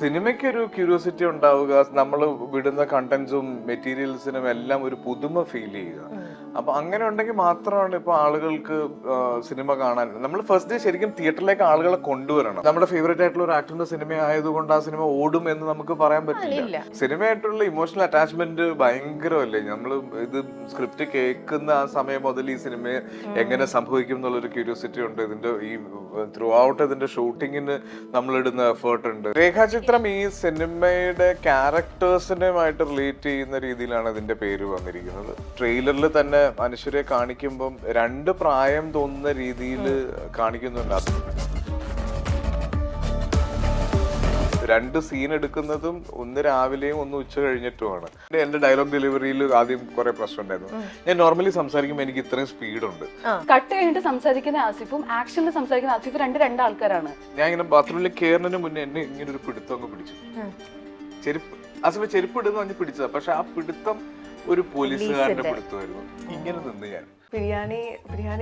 സിനിമയ്ക്ക് ഒരു ക്യൂരിയോസിറ്റി ഉണ്ടാവുക, നമ്മൾ വിടുന്ന കണ്ടന്റ്സും മെറ്റീരിയൽസിനും എല്ലാം ഒരു പുതുമ ഫീൽ ചെയ്യുക. അപ്പൊ അങ്ങനെ ഉണ്ടെങ്കിൽ മാത്രമാണ് ഇപ്പൊ ആളുകൾക്ക് സിനിമ കാണാൻ. നമ്മൾ ഫസ്റ്റ് ഡേ ശരിക്കും തിയേറ്ററിലേക്ക് ആളുകളെ കൊണ്ടുവരണം. നമ്മുടെ ഫേവറേറ്റ് ആയിട്ടുള്ള ഒരു ആക്ടറിന്റെ സിനിമ ആയതുകൊണ്ട് ആ സിനിമ ഓടും എന്ന് നമുക്ക് പറയാൻ പറ്റില്ല. സിനിമയായിട്ടുള്ള ഇമോഷണൽ അറ്റാച്ച്മെന്റ് ഭയങ്കരമല്ലേ. നമ്മൾ ഇത് സ്ക്രിപ്റ്റ് കേൾക്കുന്ന ആ സമയം മുതൽ ഈ സിനിമ എങ്ങനെ സംഭവിക്കും എന്നുള്ളൊരു ക്യൂരിയോസിറ്റി ഉണ്ട്. ഇതിന്റെ ഈ ത്രൂ ഔട്ട് ഇതിന്റെ ഷൂട്ടിങ്ങിന് നമ്മളിടുന്ന എഫേർട്ട് ഉണ്ട്. രേഖാചിത്രം ഈ സിനിമയുടെ ക്യാരക്ടേഴ്സിനുമായിട്ട് റിലേറ്റ് ചെയ്യുന്ന രീതിയിലാണ് ഇതിന്റെ പേര് വന്നിരിക്കുന്നത്. ട്രെയിലറിൽ തന്നെ മനുഷ്യരെ കാണിക്കുമ്പം രണ്ട് പ്രായം തോന്നുന്ന രീതിയിൽ കാണിക്കുന്നുണ്ട്. രണ്ട് സീൻ എടുക്കുന്നതും ഒന്ന് രാവിലെയും ഒന്ന് ഉച്ച കഴിഞ്ഞിട്ടുമാണ്. എന്റെ ഡയലോഗ് ഡെലിവറിയിൽ ആദ്യം കുറെ പ്രശ്നം ഉണ്ടായിരുന്നു. ഞാൻ നോർമലി സംസാരിക്കുമ്പോൾ എനിക്ക് ഇത്രയും സ്പീഡ് ഉണ്ട്. കട്ട് കഴിഞ്ഞിട്ട് സംസാരിക്കുന്ന ആസിഫും ആക്ഷനിൽ സംസാരിക്കുന്ന ആസിഫ് രണ്ട് ആൾക്കാരാണ്. ഞാൻ ഇങ്ങനെ ബാത്റൂമിൽ കയറുന്നതിന് മുന്നേ എന്നെ ഇങ്ങനെ ഒരു പിടുത്തം അങ്ങ് പിടിച്ചു. ചെരുപ്പ് ആസിഫ് ചെരുപ്പ് ഇടുന്ന പറഞ്ഞ് പിടിച്ചതാ. പക്ഷെ ആ പിടുത്തം ഒരു പോലീസുകാരന്റെ പിടുത്തമായിരുന്നു. ഇങ്ങനെ നിന്ന് ഞാൻ ബിരിയാണി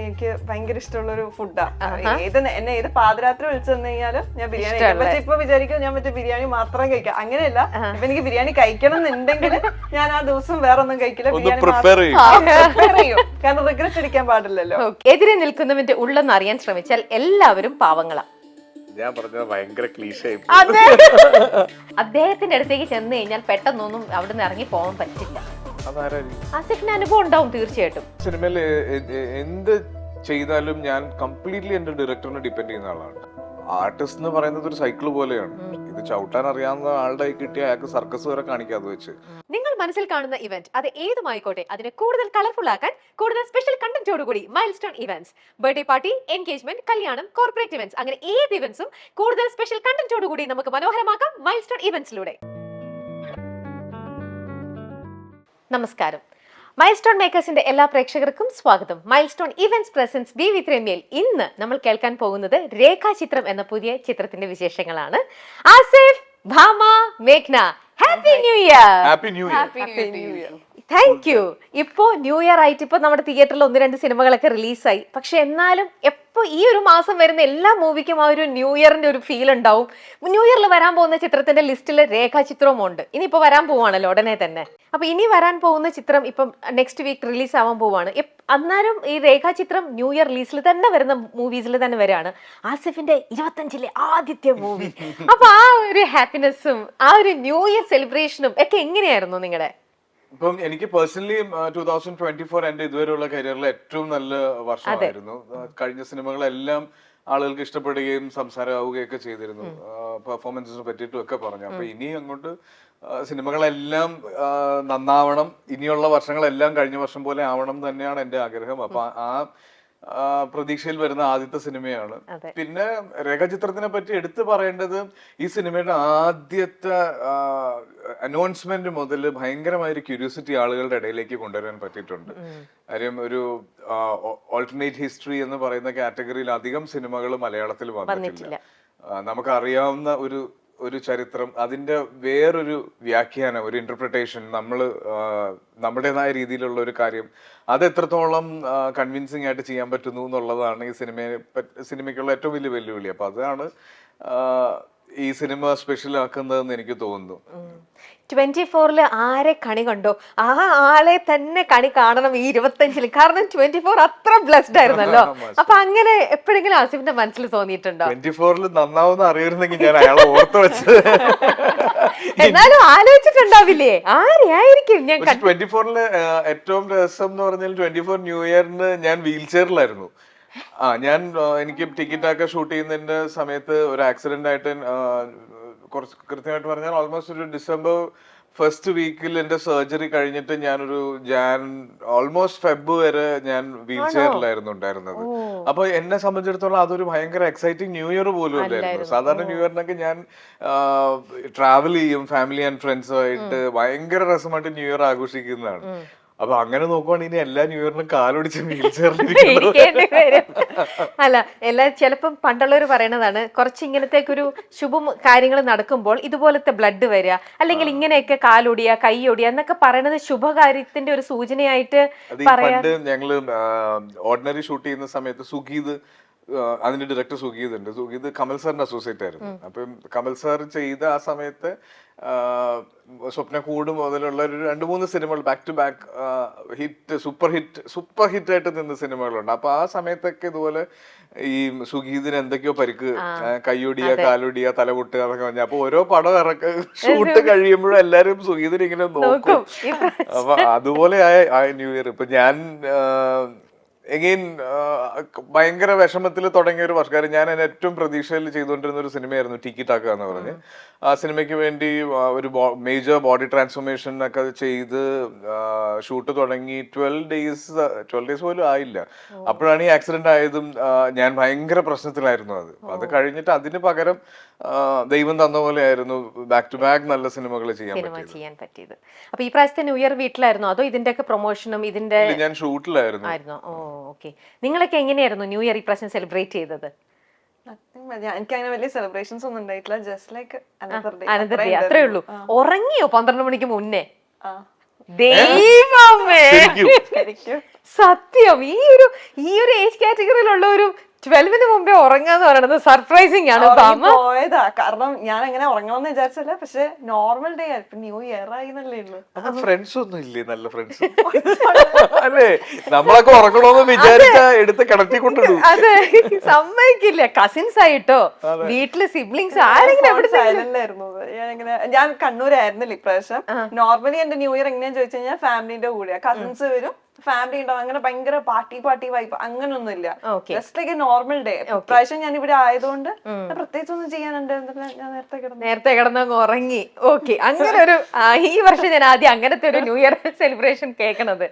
എനിക്ക് ഭയങ്കര ഇഷ്ടമുള്ള ഒരു ഫുഡാണ്. എന്നെ ഏത് പാതിരാത്രി വിളിച്ചു തന്നു കഴിഞ്ഞാലും ഞാൻ ബിരിയാണി പക്ഷെ ഇപ്പൊ വിചാരിക്കും ഞാൻ മറ്റേ ബിരിയാണി മാത്രം കഴിക്കാം. അങ്ങനെയല്ല, ഇപ്പൊ എനിക്ക് ബിരിയാണി കഴിക്കണം എന്നുണ്ടെങ്കിൽ ഞാൻ ആ ദിവസം വേറെ ഒന്നും കഴിക്കില്ല, ബിരിയാണി പ്രിപ്പയർ ചെയ്യും. കാരണം റിഗ്രറ്റ് അടിക്കാൻ പാടില്ലല്ലോ. എതിരെ നിൽക്കുന്നവന്റെ ഉള്ളെന്ന് അറിയാൻ ശ്രമിച്ചാൽ എല്ലാവരും പാവങ്ങളാണ്. ഞാൻ പറഞ്ഞത് ഭയങ്കര ക്ലീശയായി. അദ്ദേഹത്തിന്റെ അടുത്തേക്ക് ചെന്ന് കഴിഞ്ഞാൽ പെട്ടെന്നൊന്നും അവിടുന്ന് ഇറങ്ങി പോകാൻ പറ്റില്ല. ആസിഫിന് അനുഭവം ഉണ്ടാവും തീർച്ചയായിട്ടും. സിനിമയിൽ എന്ത് ചെയ്താലും ഞാൻ കംപ്ലീറ്റ്ലി എന്റെ ഡയറക്ടറിനെ ഡിപ്പെൻഡ് ചെയ്യുന്ന ആളാണ്. ആർട്ടിസ്റ്റ് എന്ന് പറയുന്നത് ഒരു സൈക്കിൾ പോലെയാണ്. ഇത് ചവിട്ടാൻ അറിയാവുന്ന ആളുടെ കിട്ടിയ അയാൾക്ക് സർക്കസ് വരെ കാണിക്കാതെ വെച്ച്. നിങ്ങൾ മനസ്സിൽ കാണുന്ന ഇവന്റ് അത് ഏതുമായിക്കോട്ടെ, അതിനെ കൂടുതൽ കളർഫുൾ ആക്കാൻ കൂടുതൽ സ്പെഷ്യൽ കണ്ടന്റോടുകൂടി milestone events, birthday party, engagement, കല്യാണം, കോർപ്പറേറ്റ് ഇവന്റ്സ്, അങ്ങനെ ഏത് ഇവന്റ്സും കൂടുതൽ സ്പെഷ്യൽ കണ്ടന്റോടുകൂടി നമുക്ക് മനോഹരമാക്കാം മൈൽ സ്റ്റോൺ ഇവന്റ്സിലൂടെ. നമസ്കാരം. മൈൽ സ്റ്റോൺ മേക്കേഴ്സിന്റെ എല്ലാ പ്രേക്ഷകർക്കും സ്വാഗതം. Milestone events presents be with രമ്യയിൽ ഇന്ന് നമ്മൾ കേൾക്കാൻ പോകുന്നത് രേഖാചിത്രം എന്ന പുതിയ ചിത്രത്തിന്റെ വിശേഷങ്ങളാണ്. ആസിഫ്, ഭാമ, മേഘ്ന, happy new year. Happy new year. Thank you. ഇപ്പോ ന്യൂ ഇയർ ആയിട്ട് ഇപ്പൊ നമ്മുടെ തിയേറ്ററിൽ 1-2 സിനിമകളൊക്കെ റിലീസായി. പക്ഷെ എന്നാലും എപ്പോ ഈ ഒരു മാസം വരുന്ന എല്ലാ മൂവിക്കും ആ ഒരു ന്യൂ ഇയറിന്റെ ഒരു ഫീൽ ഉണ്ടാവും. ന്യൂ ഇയറിൽ വരാൻ പോകുന്ന ചിത്രത്തിന്റെ ലിസ്റ്റിൽ രേഖാചിത്രവും ഉണ്ട്. ഇനിയിപ്പോ വരാൻ പോവാണല്ലോ ഉടനെ തന്നെ. അപ്പൊ ഇനി വരാൻ പോകുന്ന ചിത്രം ഇപ്പം നെക്സ്റ്റ് വീക്ക് റിലീസ് ആവാൻ പോവാണ്. അന്നേരം ഈ രേഖാചിത്രം ന്യൂ ഇയർ റിലീസിൽ തന്നെ വരുന്ന മൂവീസിൽ തന്നെ വരികയാണ്. ആസിഫിന്റെ 25-ലെ ആദ്യത്തെ മൂവി. അപ്പൊ ആ ഒരു ഹാപ്പിനെസ്സും ആ ഒരു ന്യൂ ഇയർ സെലിബ്രേഷനും ഒക്കെ എങ്ങനെയായിരുന്നു നിങ്ങളുടെ? ഇപ്പം എനിക്ക് പേഴ്സണലി 2024 എന്റെ ഇതുവരെയുള്ള കരിയറിൽ ഏറ്റവും നല്ല വർഷമായിരുന്നു. കഴിഞ്ഞ സിനിമകളെല്ലാം ആളുകൾക്ക് ഇഷ്ടപ്പെടുകയും സംസാരമാവുകയൊക്കെ ചെയ്തിരുന്നു. പെർഫോമൻസിനെ പറ്റിയിട്ടും ഒക്കെ പറഞ്ഞു. അപ്പൊ ഇനി അങ്ങോട്ട് സിനിമകളെല്ലാം നന്നാവണം. ഇനിയുള്ള വർഷങ്ങളെല്ലാം കഴിഞ്ഞ വർഷം പോലെ ആവണം തന്നെയാണ് എന്റെ ആഗ്രഹം. അപ്പൊ ആ പ്രതീക്ഷയിൽ വരുന്ന ആദ്യത്തെ സിനിമയാണ്. പിന്നെ രേഖാചിത്രത്തിനെ പറ്റി എടുത്തു പറയേണ്ടത്, ഈ സിനിമയുടെ ആദ്യത്തെ അനൗൺസ്മെന്റ് മുതൽ ഭയങ്കരമായൊരു ക്യൂരിയോസിറ്റി ആളുകളുടെ ഇടയിലേക്ക് കൊണ്ടുവരാൻ പറ്റിയിട്ടുണ്ട്. കാര്യം ഒരു ഓൾട്ടർനേറ്റ് ഹിസ്റ്ററി എന്ന് പറയുന്ന കാറ്റഗറിയിൽ അധികം സിനിമകൾ മലയാളത്തിൽ വന്നിട്ടില്ല. നമുക്കറിയാവുന്ന ഒരു ചരിത്രം, അതിന്റെ വേറൊരു വ്യാഖ്യാനം, ഒരു ഇന്റർപ്രിട്ടേഷൻ, നമ്മുടേതായ രീതിയിലുള്ള ഒരു കാര്യം, അത് എത്രത്തോളം കൺവിൻസിങ് ആയിട്ട് ചെയ്യാൻ പറ്റുന്നു എന്നുള്ളതാണ് ഈ സിനിമയ്ക്കുള്ള ഏറ്റവും വലിയ വെല്ലുവിളി. അപ്പൊ അതാണ് ഈ സിനിമ സ്പെഷ്യൽ ആക്കുന്നതെന്ന് എനിക്ക് തോന്നുന്നു. 24 ആരെ കണി കണ്ടോ ആ ആളെ തന്നെ കണി കാണണം ഈ 25-ൽ. കാരണം 24 അത്ര ബ്ലെസ്ഡ് ആയിരുന്നല്ലോ. അപ്പൊ അങ്ങനെ എപ്പോഴെങ്കിലും ആസിഫിന്റെ മനസ്സിൽ തോന്നിയിട്ടുണ്ടോ 24-ൽ നന്നാവുന്ന അറിയുന്നെങ്കിൽ ഞാൻ അയാളെ ഓർത്ത് വെച്ചത്? എന്നാലും ആലോചിച്ചിട്ടുണ്ടാവില്ലേ ആരെയായിരിക്കും? ഞാൻ 24-ല് ഏറ്റവും രസം എന്ന് പറഞ്ഞാൽ 24 ന്യൂ ഇയറിന് ഞാൻ വീൽ ചെയറിലായിരുന്നു. എനിക്ക് ടിക്കറ്റ് ഒക്കെ ഷൂട്ട് ചെയ്യുന്നതിന്റെ സമയത്ത് ഒരു ആക്സിഡന്റ് ആയിട്ട്, കുറച്ച് കൃത്യമായിട്ട് പറഞ്ഞാൽ ഓൾമോസ്റ്റ് ഒരു ഡിസംബർ ഫസ്റ്റ് വീക്കിൽ എന്റെ സർജറി കഴിഞ്ഞിട്ട് ഞാനൊരു ഓൾമോസ്റ്റ് ഫെബ് വരെ ഞാൻ വീൽ ചെയറിലായിരുന്നു ഉണ്ടായിരുന്നത്. അപ്പൊ എന്നെ സംബന്ധിച്ചിടത്തോളം അതൊരു ഭയങ്കര എക്സൈറ്റിംഗ് ന്യൂ ഇയർ പോലും അല്ലായിരുന്നു. സാധാരണ ന്യൂ ഇയറിനൊക്കെ ഞാൻ ട്രാവൽ ചെയ്യും ഫാമിലി ആൻഡ് ഫ്രണ്ട്സുമായിട്ട്. ഭയങ്കര രസമായിട്ട് ന്യൂ ഇയർ ആഘോഷിക്കുന്നതാണ്. അപ്പൊ അങ്ങനെ നോക്കുവാണെങ്കിൽ ഇനി എല്ലാ ന്യൂ ഇയറിനും കാലൊടിച്ച് വീൽ ചെയറിലിരിക്കേണ്ടി വരും. അല്ല ചിലപ്പം പണ്ടുള്ളവർ പറയണതാണ്, കുറച്ച് ഇങ്ങനത്തേക്കൊരു ശുഭ കാര്യങ്ങൾ നടക്കുമ്പോൾ ഇതുപോലത്തെ ബ്ലഡ് വരിക, അല്ലെങ്കിൽ ഇങ്ങനെയൊക്കെ കാലൊടിയ കൈയൊടിയ എന്നൊക്കെ പറയണത് ശുഭകാര്യത്തിന്റെ ഒരു സൂചനയായിട്ട് പറയാം. ഞങ്ങള് ഓർഡിനറി ഷൂട്ട് ചെയ്യുന്ന സമയത്ത് സുഗീത് അതിന്റെ ഡയറക്ടർ സുഗീത് ഉണ്ട്. സുഗീത് കമൽ സാറിന്റെ അസോസിയേറ്റ് ആയിരുന്നു. അപ്പം കമൽ സാർ ചെയ്ത ആ സമയത്ത് സ്വപ്നക്കൂട് മുതലുള്ള ഒരു 2-3 സിനിമകൾ back to back super hit ആയിട്ട് നിന്ന സിനിമകളുണ്ട്. അപ്പൊ ആ സമയത്തൊക്കെ ഇതുപോലെ ഈ സുഗീതിന് എന്തൊക്കെയോ പരിക്ക്, കയ്യൊടിയ, കാലൊടിയ, തലപൊട്ടുക എന്നൊക്കെ പറഞ്ഞ. അപ്പൊ ഓരോ പടം ഷൂട്ട് കഴിയുമ്പോഴും എല്ലാരും സുഗീതിനെ ഇങ്ങനെ നോക്കും. അപ്പൊ അതുപോലെ ആയ ന്യൂ ഇയർ. ഇപ്പൊ ഞാൻ എഗെയിൻ ഭയങ്കര വിഷമത്തിൽ തുടങ്ങിയ ഒരു വർഷം. കാര്യം ഞാൻ എന്നെ ഏറ്റവും പ്രതീക്ഷയിൽ ചെയ്തുകൊണ്ടിരുന്ന ഒരു സിനിമയായിരുന്നു ടിക്കി ടാക്ക എന്ന് പറഞ്ഞ്. ആ സിനിമയ്ക്ക് വേണ്ടി ഒരു മേജർ ബോഡി ട്രാൻസ്ഫോർമേഷൻ ഒക്കെ ചെയ്ത് ഷൂട്ട് തുടങ്ങി 12 ഡേയ്സ് പോലും ആയില്ല. അപ്പോഴാണ് ഈ ആക്സിഡന്റ് ആയതും ഞാൻ ഭയങ്കര പ്രശ്നത്തിലായിരുന്നു. അത് കഴിഞ്ഞിട്ട് അതിന് പകരം ദൈവം തന്ന പോലെ ആയിരുന്നു ബാക്ക് ടു ബാക്ക് നല്ല സിനിമകൾ ചെയ്യാൻ പറ്റിയത്. അപ്പൊ ഈ പ്രാവശ്യത്തെ ന്യൂ ഇയർ വീട്ടിലായിരുന്നോ അതോ ഇതിന്റെ ഒക്കെ പ്രൊമോഷനും ഇതിന്റെ? ഞാൻ ഷൂട്ടിലായിരുന്നു. ഓ ഓക്കെ. നിങ്ങളൊക്കെ എങ്ങനെയായിരുന്നു ന്യൂ ഇയർ ഈ പ്രാവശ്യം സെലിബ്രേറ്റ് ചെയ്തത്? എനിക്ക് അങ്ങനെ വലിയ സെലിബ്രേഷൻസ് ഒന്നും ഉണ്ടായിട്ടില്ല. ജസ്റ്റ് ലൈക്ക് അനന്തർ ഡേ അത്രേ ഉള്ളൂ. ഉറങ്ങിയോ 12 മണിക്ക് മുന്നേ? ദൈവമേ, സത്യം. ഈ ഒരു ഏജ് കാറ്റഗറിയിലുള്ള ഒരു 12-ന് മുമ്പേ ഉറങ്ങാന്ന് പറയുന്നത് സർപ്രൈസിങ് ആണ്. പോയതാ, കാരണം ഞാൻ അങ്ങനെ ഉറങ്ങണമെന്ന് വിചാരിച്ചല്ല. പക്ഷെ നോർമൽ ഡേ ആയി, ന്യൂ ഇയർ ആയി എന്നല്ലേ ഉള്ളൂ. ഫ്രണ്ട്സ് ഒന്നും ഇല്ലേ? നല്ല ഫ്രണ്ട്സ് അല്ലേ? നമ്മളൊക്കെ ഉറങ്ങണമെന്ന് വിചാരിച്ച എടുത്ത് കിടത്തിക്കൊണ്ടിടും. അതെ, സമ്മതിക്കില്ല. കസിൻസ് ആയിട്ടോ വീട്ടില് സിബ്ലിങ്സ് ആരെങ്കിലും സൈലന്റ് ആയിരുന്നു. ഞാൻ കണ്ണൂരായിരുന്നില്ല ഇപ്രാവശ്യം. നോർമലി എന്റെ ന്യൂ ഇയർ എങ്ങനെയാന്ന് ചോദിച്ചു കഴിഞ്ഞാൽ ഫാമിലിന്റെ കൂടെയാ. കസിൻസ് വരും, ഫാമിലി ഉണ്ടാവും. അങ്ങനെ ഭയങ്കര പാർട്ടി വൈബ് അങ്ങനൊന്നും ഇല്ല. Just like A normal day. ഇപ്രാവശ്യം ഞാൻ ഇവിടെ ആയതുകൊണ്ട് പ്രത്യേകിച്ച് ഒന്നും ചെയ്യാനുണ്ട്. ഞാൻ നേരത്തെ കിടന്നങ്ങ് ഉറങ്ങി. ഓക്കെ, അങ്ങനെ ഒരു ഈ വർഷം ഞാൻ ആദ്യം അങ്ങനത്തെ ഒരു new year celebration കേൾക്കണത്.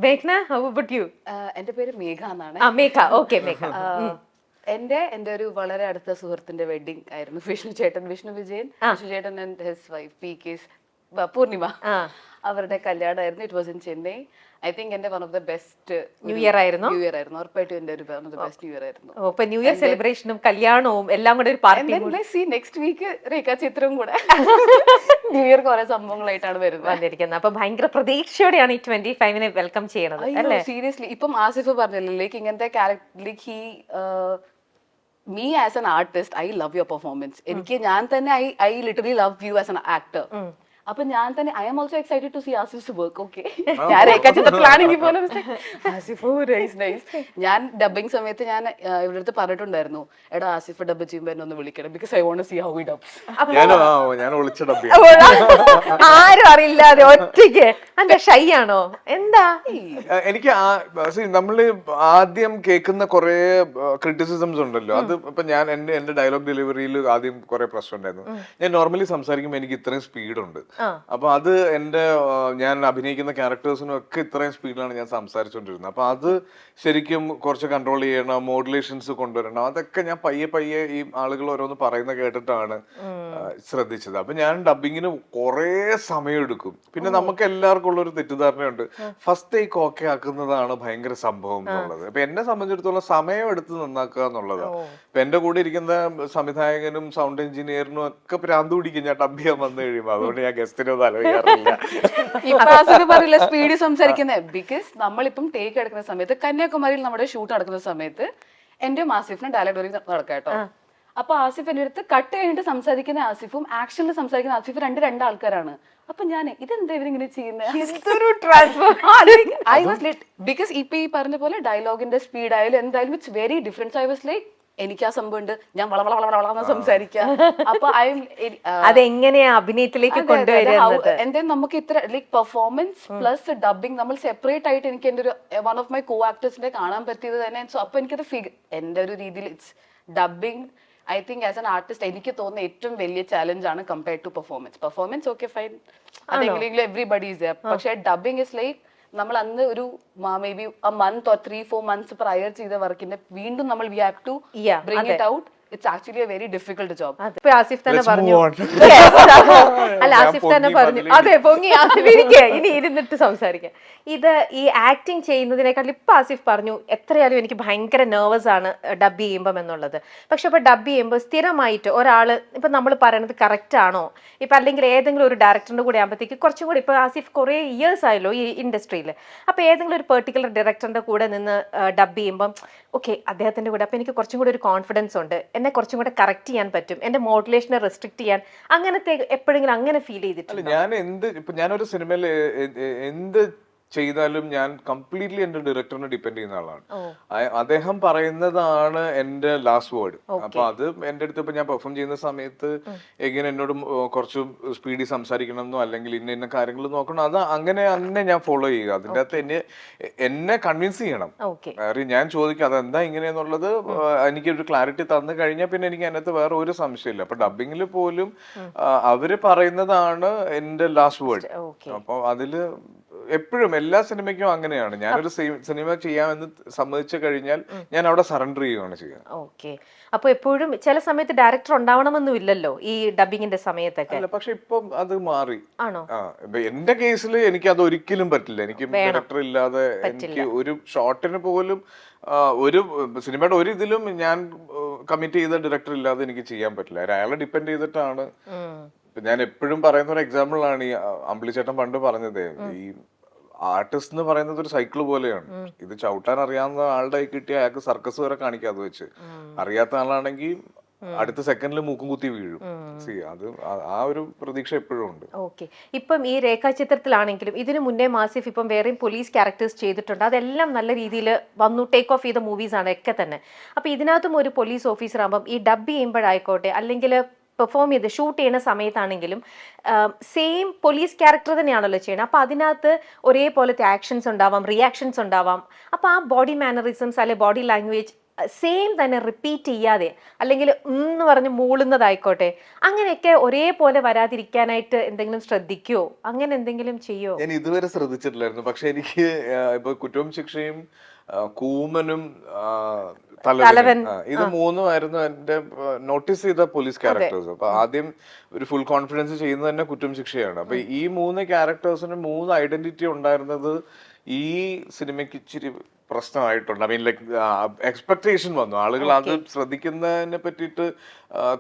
മേഘ്ന, how about you? എന്റെ പേര് മേഘ എന്നാണ്. മേഘ. ഓക്കെ, മേഘ. എന്റെ ഒരു വളരെ അടുത്ത സുഹൃത്തിന്റെ വെഡിങ് ആയിരുന്നു. വിഷ്ണു വിജയൻ, വിഷ്ണു ചേട്ടൻ and his wife PK Poornima, അവരുടെ കല്യാണമായിരുന്നു. It was in Chennai. I think എന്റെ one of the best new year ആയിരുന്നു. ഉറപ്പായിട്ടും എന്റെ ഒരു one of the best new year ആയിരുന്നു. അപ്പൊ ന്യൂ ഇയർ സെലിബ്രേഷനും കല്യാണവും എല്ലാം കൂടെ ഒരു പാർട്ടി. നെക്സ്റ്റ് വീക്ക് രേഖാ ചിത്രവും കൂടെ ന്യൂ ഇയർ കുറെ സംഭവങ്ങളായിട്ടാണ് വന്നിരിക്കുന്നത്. അപ്പൊ ഭയങ്കര പ്രതീക്ഷയോടെയാണ് ഈ 25-നെ വെൽക്കം ചെയ്യണത് അല്ലേ? സീരിയസ്ലി. ഇപ്പം ആസിഫ് പറഞ്ഞല്ലോ, ലൈക്ക് ഇങ്ങനത്തെ character, me as an artist, I love your performance. എനിക്ക് ഞാൻ തന്നെ I literally love you as an actor. അപ്പൊ ഞാൻ തന്നെ I am also excited to see Asif's work. Okay, ഞാൻ രേഖാചിത്ര പ്ലാനിങ് പോലെ ആസിഫ് നൈസ്. ഞാൻ ഡബിങ് സമയത്ത് ഞാൻ ഇവിടെ അടുത്ത് പറഞ്ഞിട്ടുണ്ടായിരുന്നു, എടാ ആസിഫ് ഡബ് ചെയ്യുമ്പോ എന്നെ ഒന്ന് വിളിക്കണം, because I want to see how he dubs. ആരും അറിയില്ലാതെ ഒറ്റയ്ക്ക്. എന്താ ഷൈ ആണോ എന്താ? എനിക്ക് നമ്മള് ആദ്യം കേൾക്കുന്ന കുറെ ക്രിറ്റിസിസംസ് ഉണ്ടല്ലോ. അത് ഇപ്പൊ ഞാൻ എന്റെ ഡയലോഗ് ഡെലിവറിയിൽ ആദ്യം കുറെ പ്രശ്നം ഉണ്ടായിരുന്നു. ഞാൻ നോർമലി സംസാരിക്കുമ്പോൾ എനിക്ക് ഇത്രയും സ്പീഡ് ഉണ്ട്. അപ്പൊ അത് ഞാൻ അഭിനയിക്കുന്ന ക്യാരക്ടേഴ്സിനും ഒക്കെ ഇത്രയും സ്പീഡിലാണ് ഞാൻ സംസാരിച്ചുകൊണ്ടിരുന്നത്. അപ്പൊ അത് ശരിക്കും കുറച്ച് കൺട്രോൾ ചെയ്യണം, മോഡുലേഷൻസ് കൊണ്ടുവരണം. അതൊക്കെ ഞാൻ പയ്യെ ഈ ആളുകൾ ഓരോന്ന് പറയുന്ന കേട്ടിട്ടാണ് ശ്രദ്ധിച്ചത്. അപ്പൊ ഞാൻ ഡബിങ്ങിന് കുറെ സമയം എടുക്കും. പിന്നെ നമുക്ക് എല്ലാവർക്കും ഉള്ളൊരു തെറ്റിദ്ധാരണയുണ്ട്, ഫസ്റ്റ് ടേക്ക് ഓക്കെ ആക്കുന്നതാണ് ഭയങ്കര സംഭവം എന്നുള്ളത്. അപ്പൊ എന്നെ സംബന്ധിച്ചിടത്തോളം സമയം എടുത്ത് നന്നാക്കുക എന്നുള്ളതാണ്. ഇപ്പൊ എന്റെ കൂടെ ഇരിക്കുന്ന സംവിധായകനും സൗണ്ട് എഞ്ചിനീയറിനും ഒക്കെ ഭ്രാന്ത് പിടിക്കും ഞാൻ ഡബ് ചെയ്യാൻ വന്നു കഴിയുമ്പോൾ. അതുകൊണ്ട് ഞാൻ ഗസ്റ്റിനൊന്നും ആലോചിക്കാറില്ല. പറയില്ല സ്പീഡിൽ സംസാരിക്കുന്നത്. ബിക്കോസ് നമ്മളിപ്പം ടേക്ക് എടുക്കുന്ന സമയത്ത് കന്യാകുമാരിയിൽ നമ്മുടെ ഷൂട്ട് നടക്കുന്ന സമയത്ത് എന്റെ ആസിഫിനും ഡയലോഗ് ഡെലിവറി നടക്കാം കേട്ടോ. അപ്പൊ ആസിഫ് എന്റെ അടുത്ത് കട്ട് കഴിഞ്ഞിട്ട് സംസാരിക്കുന്ന ആസിഫും ആക്ഷനിൽ സംസാരിക്കുന്ന ആസിഫ് രണ്ട് ആൾക്കാരാണ്. അപ്പൊ ഞാൻ ഇതെന്താ ഇവരിങ്ങനെ ചെയ്യുന്നത്? ഐ വാസ് ലിറ്റ് ബിക്കോസ് ഇപ്പൊ ഈ പറഞ്ഞ പോലെ ഡയലോഗിന്റെ സ്പീഡ് ആയാലും എന്തായാലും it's very difference. I was like എനിക്ക് ആ സംഭവം ഉണ്ട്, ഞാൻ വള സംസാരിക്കാം. അപ്പൊ അതെങ്ങനെയാ അഭിനയത്തിലേക്ക് കൊണ്ടുവരുന്നത്? എന്റെ നമുക്ക് ഇത്ര ലൈക് പെർഫോമൻസ് പ്ലസ് ഡബിങ് നമ്മൾ സെപ്പറേറ്റ് ആയിട്ട് എനിക്ക് എന്റെ ഒരു വൺ ഓഫ് മൈ കോ ആക്ടേഴ്സിനെ കാണാൻ പറ്റിയത് തന്നെ. സോ അപ്പൊ എനിക്കത് എന്റെ ഒരു രീതിയിൽ it's dubbing. I think as an artist എനിക്ക് തോന്നുന്ന ഏറ്റവും വലിയ ചാലഞ്ച് ആണ് compared to performance. Okay fine, അതെങ്കിലും എവറിബഡി ഈസ് ദേർ. പക്ഷെ ഡബിങ് ഇസ് ലൈക്ക് നമ്മൾ അന്ന് ഒരു maybe a month or 3-4 months prior ചെയ്ത വർക്കിന്റെ വീണ്ടും നമ്മൾ we have to bring it out. It's actually a very difficult job. Asif തന്നെ പറഞ്ഞു. അല്ല, ആസിഫ് തന്നെ പറഞ്ഞു. അതെ, പൊങ്ങി ആസിഫ് ഇരിക്കുക, ഇനി ഇരുന്നിട്ട് സംസാരിക്കാം. ഇത് ഈ ആക്ടിങ് ചെയ്യുന്നതിനേക്കാൾ ഇപ്പൊ ആസിഫ് പറഞ്ഞു എത്രയാലും എനിക്ക് ഭയങ്കര നെർവസ് ആണ് ഡബ് ചെയ്യുമ്പം എന്നുള്ളത്. പക്ഷെ ഇപ്പൊ ഡബ് ചെയ്യുമ്പോൾ സ്ഥിരമായിട്ട് ഒരാള് ഇപ്പൊ നമ്മൾ പറയണത് കറക്റ്റ് ആണോ, ഇപ്പൊ അല്ലെങ്കിൽ ഏതെങ്കിലും ഒരു ഡയറക്ടറിന്റെ കൂടെ ആകുമ്പോഴത്തേക്ക് കുറച്ചും കൂടി ഇപ്പൊ ആസിഫ് കുറെ ഇയേഴ്സ് ആയല്ലോ ഈ ഇൻഡസ്ട്രിയിൽ. അപ്പൊ ഏതെങ്കിലും ഒരു പെർട്ടിക്കുലർ ഡയറക്ടറിന്റെ കൂടെ നിന്ന് ഡബ് ചെയ്യുമ്പം ഓക്കെ അദ്ദേഹത്തിന്റെ കൂടെ അപ്പൊ എനിക്ക് കുറച്ചും കൂടെ ഒരു കോൺഫിഡൻസ് ഉണ്ട്, എന്നെ കുറച്ചും കൂടെ കറക്റ്റ് ചെയ്യാൻ പറ്റും, എന്റെ മോഡുലേഷനെ റെസ്ട്രിക്ട് ചെയ്യാൻ, അങ്ങനത്തെ എപ്പോഴെങ്കിലും അങ്ങനെ ഫീൽ ചെയ്തിട്ടുണ്ട്? ഞാൻ ഞാനൊരു സിനിമയിൽ എന്ത് ചെയ്താലും ഞാൻ കംപ്ലീറ്റ്ലി എന്റെ ഡയറക്ടറിനെ ഡിപ്പെൻഡ് ചെയ്യുന്ന ആളാണ്. അദ്ദേഹം പറയുന്നതാണ് എന്റെ ലാസ്റ്റ് വേർഡ്. അപ്പൊ അത് എന്റെ അടുത്ത് ഇപ്പൊ ഞാൻ പെർഫോം ചെയ്യുന്ന സമയത്ത് എങ്ങനെ എന്നോട് കുറച്ച് സ്പീഡിൽ സംസാരിക്കണം എന്നോ അല്ലെങ്കിൽ ഇന്ന കാര്യങ്ങൾ നോക്കണം, അത് അങ്ങനെ ഞാൻ ഫോളോ ചെയ്യുക. അതിന്റെ അകത്ത് എന്നെ കൺവിൻസ് ചെയ്യണം. ഞാൻ ചോദിക്കും അതെന്താ ഇങ്ങനെയെന്നുള്ളത്, എനിക്കൊരു ക്ലാരിറ്റി തന്നു കഴിഞ്ഞാൽ പിന്നെ എനിക്ക് അതിനകത്ത് വേറെ ഒരു സംശയമില്ല. അപ്പൊ ഡബിങ്ങിൽ പോലും അവര് പറയുന്നതാണ് എന്റെ ലാസ്റ്റ് വേർഡ്. അപ്പൊ അതില് എപ്പോഴും എല്ലാ സിനിമയ്ക്കും അങ്ങനെയാണ്. ഞാനൊരു സിനിമ ചെയ്യാമെന്ന് സമ്മതിച്ചു കഴിഞ്ഞാൽ ഞാൻ അവിടെ സറണ്ടർ ചെയ്യുകയാണ് ചെയ്യുക. ഓക്കെ. അപ്പൊ എപ്പോഴും ചില സമയത്ത് ഡയറക്ടർ ഉണ്ടാവണമെന്നും ഇല്ലല്ലോ ഈ ഡബിങ്ങിന്റെ സമയത്തൊക്കെ. പക്ഷെ ഇപ്പം അത് മാറി. ആണോ? എന്റെ കേസിൽ എനിക്ക് അത് ഒരിക്കലും പറ്റില്ല. എനിക്ക് ഡയറക്ടർ ഇല്ലാതെ എനിക്ക് ഒരു ഷോട്ടിന് പോലും ഒരു സിനിമയുടെ ഒരു ഇതിലും ഞാൻ കമ്മിറ്റ് ചെയ്ത ഡയറക്ടർ ഇല്ലാതെ എനിക്ക് ചെയ്യാൻ പറ്റില്ല. അയാളെ ഡിപ്പെൻഡ് ചെയ്തിട്ടാണ്. ഞാൻ എപ്പോഴും പറയുന്ന ഒരു എക്സാമ്പിൾ ആണ് ഈ അമ്പിളിച്ചേട്ടൻ പണ്ട് പറഞ്ഞത്, ഈ ആർട്ടിസ്റ്റ് എന്ന് പറയുന്നത് ഒരു സൈക്കിൾ പോലെയാണ്. ഇത് ചവിട്ടാൻ അറിയാവുന്ന ആളുടെ കിട്ടിയ അയാൾക്ക് സർക്കസ് വരെ കാണിക്കാതെ വെച്ച്, അറിയാത്ത ആളാണെങ്കിൽ അടുത്ത സെക്കൻഡിൽ മൂക്കും കുത്തി വീഴും. അത് ആ ഒരു പ്രതീക്ഷ എപ്പോഴും ഉണ്ട്. ഓക്കെ. ഇപ്പം ഈ രേഖാചിത്രത്തിലാണെങ്കിലും ഇതിനു മുന്നേ മാസിഫ് ഇപ്പം വേറെയും പോലീസ് ക്യാരക്ടേഴ്സ് ചെയ്തിട്ടുണ്ട്, അതെല്ലാം നല്ല രീതിയിൽ വന്നു, ടേക്ക് ഓഫ് ചെയ്ത മൂവീസ് ആണ് ഒക്കെ തന്നെ. അപ്പൊ ഇതിനകത്തും ഒരു പോലീസ് ഓഫീസർ ആകുമ്പം ഈ ഡബ് ചെയ്യുമ്പോഴായിക്കോട്ടെ അല്ലെങ്കിൽ പെർഫോം ചെയ്ത് ഷൂട്ട് ചെയ്യുന്ന സമയത്താണെങ്കിലും സെയിം പോലീസ് ക്യാരക്ടർ തന്നെയാണല്ലോ ചെയ്യണം. അപ്പോൾ അതിനകത്ത് ഒരേപോലത്തെ ആക്ഷൻസ് ഉണ്ടാവാം, റിയാക്ഷൻസ് ഉണ്ടാവാം. അപ്പോൾ ആ ബോഡി മാനറിസംസ് അല്ലെ ബോഡി ലാംഗ്വേജ് സെയിം തന്നെ റിപ്പീറ്റ് ചെയ്യാതെ അല്ലെങ്കിൽ എന്ന് പറഞ്ഞ് മൂളുന്നതായിക്കോട്ടെ, അങ്ങനെയൊക്കെ ഒരേപോലെ വരാതിരിക്കാനായിട്ട് എന്തെങ്കിലും ശ്രദ്ധിക്കുവോ, അങ്ങനെ എന്തെങ്കിലും ചെയ്യോ? ഞാൻ ഇതുവരെ ശ്രദ്ധിച്ചിട്ടില്ലായിരുന്നു. പക്ഷെ എനിക്ക് ഇപ്പൊ കുറ്റവും ശിക്ഷയും, കൂമനും, തലവൻ, ഇത് മൂന്നുമായിരുന്നു എന്റെ നോട്ടീസ് ചെയ്ത പോലീസ് ക്യാരക്ടേഴ്സ്. അപ്പൊ ആദ്യം ഒരു ഫുൾ കോൺഫിഡൻസ് ചെയ്യുന്നത് തന്നെ കുറ്റം ശിക്ഷയാണ്. അപ്പൊ ഈ 3 ക്യാരക്ടേഴ്സിന് 3 ഐഡന്റിറ്റി ഉണ്ടായിരുന്നത് ഈ സിനിമയ്ക്ക് ഇച്ചിരി പ്രശ്നമായിട്ടുണ്ട്. ഐ മീൻ ലൈക്ക് എക്സ്പെക്ടേഷൻ വന്നു. ആളുകൾ അത് ശ്രദ്ധിക്കുന്നതിനെ പറ്റിയിട്ട്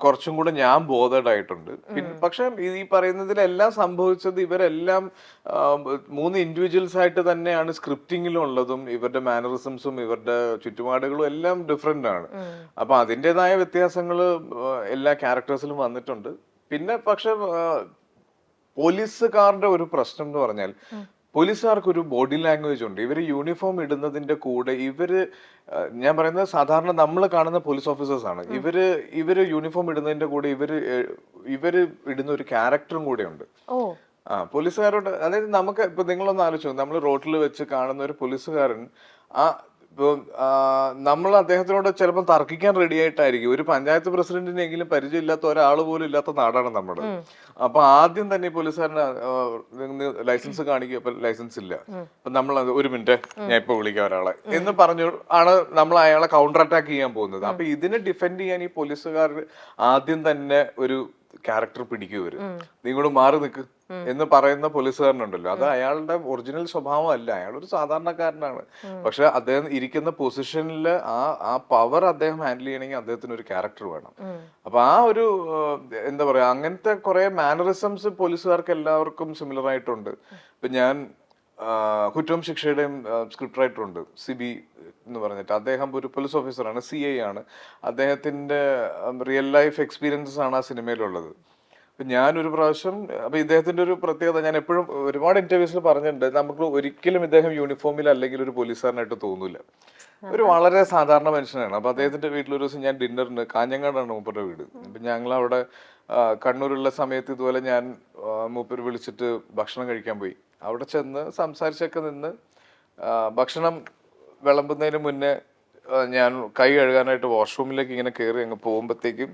കുറച്ചും കൂടെ ഞാൻ ബോധേഡ് ആയിട്ടുണ്ട്. പിന്നെ പക്ഷെ ഈ പറയുന്നതിലെല്ലാം സംഭവിച്ചത് ഇവരെല്ലാം 3 ഇൻഡിവിജ്വൽസ് ആയിട്ട് തന്നെയാണ് സ്ക്രിപ്റ്റിങ്ങിലും ഉള്ളതും. ഇവരുടെ മാനറിസംസും ഇവരുടെ ചുറ്റുപാടുകളും എല്ലാം ഡിഫറെന്റ് ആണ്. അപ്പൊ അതിൻ്റെതായ വ്യത്യാസങ്ങൾ എല്ലാ ക്യാരക്ടേഴ്സിലും വന്നിട്ടുണ്ട്. പിന്നെ പക്ഷെ പോലീസുകാരുടെ ഒരു പ്രശ്നം എന്ന് പറഞ്ഞാൽ പോലീസുകാർക്ക് ഒരു ബോഡി ലാംഗ്വേജ് ഉണ്ട്. ഇവര് യൂണിഫോം ഇടുന്നതിന്റെ കൂടെ ഞാൻ പറയുന്നത് സാധാരണ നമ്മൾ കാണുന്ന പോലീസ് ഓഫീസേഴ്സ് ആണ്. ഇവര് യൂണിഫോം ഇടുന്നതിന്റെ കൂടെ ഇവര് ഇടുന്ന ഒരു ക്യാരക്ടറും കൂടെ ഉണ്ട്. പോലീസുകാരോട്, അതായത് നമുക്ക് ഇപ്പൊ നിങ്ങളൊന്ന് ആലോചിച്ചു, നമ്മൾ റോഡിൽ വെച്ച് കാണുന്ന ഒരു പോലീസുകാരൻ നമ്മൾ അദ്ദേഹത്തിനോട് ചിലപ്പോൾ തർക്കിക്കാൻ റെഡി ആയിട്ടായിരിക്കും. ഒരു പഞ്ചായത്ത് പ്രസിഡന്റിനെങ്കിലും പരിചയമില്ലാത്ത ഒരാൾ പോലും ഇല്ലാത്ത നാടാണ് നമ്മുടെ. അപ്പൊ ആദ്യം തന്നെ ഈ പോലീസുകാരന് ലൈസൻസ് കാണിക്കുക, അപ്പൊ ലൈസൻസ് ഇല്ല. അപ്പൊ നമ്മൾ ഒരു മിനിറ്റ് ഞാൻ ഇപ്പൊ വിളിക്കാം ഒരാളെ എന്ന് പറഞ്ഞു ആണ് നമ്മൾ അയാളെ കൗണ്ടർ അറ്റാക്ക് ചെയ്യാൻ പോകുന്നത്. അപ്പൊ ഇതിനെ ഡിഫെൻഡ് ചെയ്യാൻ ഈ പോലീസുകാർ ആദ്യം തന്നെ ഒരു ക്യാരക്ടർ പിടിക്കുവര്, നീ കൂടെ മാറി നിൽക്ക് എന്ന് പറയുന്ന പോലീസുകാരനുണ്ടല്ലോ, അത് അയാളുടെ ഒറിജിനൽ സ്വഭാവം അല്ല. അയാൾ ഒരു സാധാരണക്കാരനാണ്. പക്ഷെ അദ്ദേഹം ഇരിക്കുന്ന പൊസിഷനിൽ ആ പവർ അദ്ദേഹം ഹാൻഡിൽ ചെയ്യണമെങ്കിൽ അദ്ദേഹത്തിന് ഒരു ക്യാരക്ടർ വേണം. അപ്പൊ ആ ഒരു എന്താ പറയാ, അങ്ങനത്തെ കുറെ മാനറിസംസ് പോലീസുകാർക്ക് എല്ലാവർക്കും സിമിലർ ആയിട്ടുണ്ട്. ഇപ്പൊ ഞാൻ കുറ്റവും ശിക്ഷയുടെയും സ്ക്രിപ്റ്റ് റൈറ്റർ ഉണ്ട്, സിബി എന്ന് പറഞ്ഞിട്ട്. അദ്ദേഹം ഒരു പോലീസ് ഓഫീസറാണ്, CI ആണ്. അദ്ദേഹത്തിന്റെ റിയൽ ലൈഫ് എക്സ്പീരിയൻസസ് ആണ് ആ സിനിമയിലുള്ളത്. അപ്പൊ ഞാനൊരു പ്രാവശ്യം, അപ്പൊ ഇദ്ദേഹത്തിന്റെ ഒരു പ്രത്യേകത ഞാൻ എപ്പോഴും ഒരുപാട് ഇന്റർവ്യൂസിൽ പറഞ്ഞിട്ടുണ്ട്, നമുക്ക് ഒരിക്കലും ഇദ്ദേഹം യൂണിഫോമിൽ അല്ലെങ്കിൽ ഒരു പോലീസുകാരനായിട്ട് തോന്നൂല. ഒരു വളരെ സാധാരണ മനുഷ്യനാണ്. അപ്പൊ അദ്ദേഹത്തിന്റെ വീട്ടിലൊരു ദിവസം ഞാൻ ഡിന്നറിന്, കാഞ്ഞങ്ങാടാണ് മൂപ്പരുടെ വീട്. അപ്പൊ ഞങ്ങളവിടെ കണ്ണൂരുള്ള സമയത്ത് ഇതുപോലെ ഞാൻ മൂപ്പര് വിളിച്ചിട്ട് ഭക്ഷണം കഴിക്കാൻ പോയി. അവിടെ ചെന്ന് സംസാരിച്ചൊക്കെ നിന്ന് ഭക്ഷണം വിളമ്പുന്നതിന് മുന്നേ ഞാൻ കൈ കഴുകാനായിട്ട് വാഷ്റൂമിലേക്ക് ഇങ്ങനെ കയറി അങ്ങ് പോകുമ്പോഴത്തേക്കും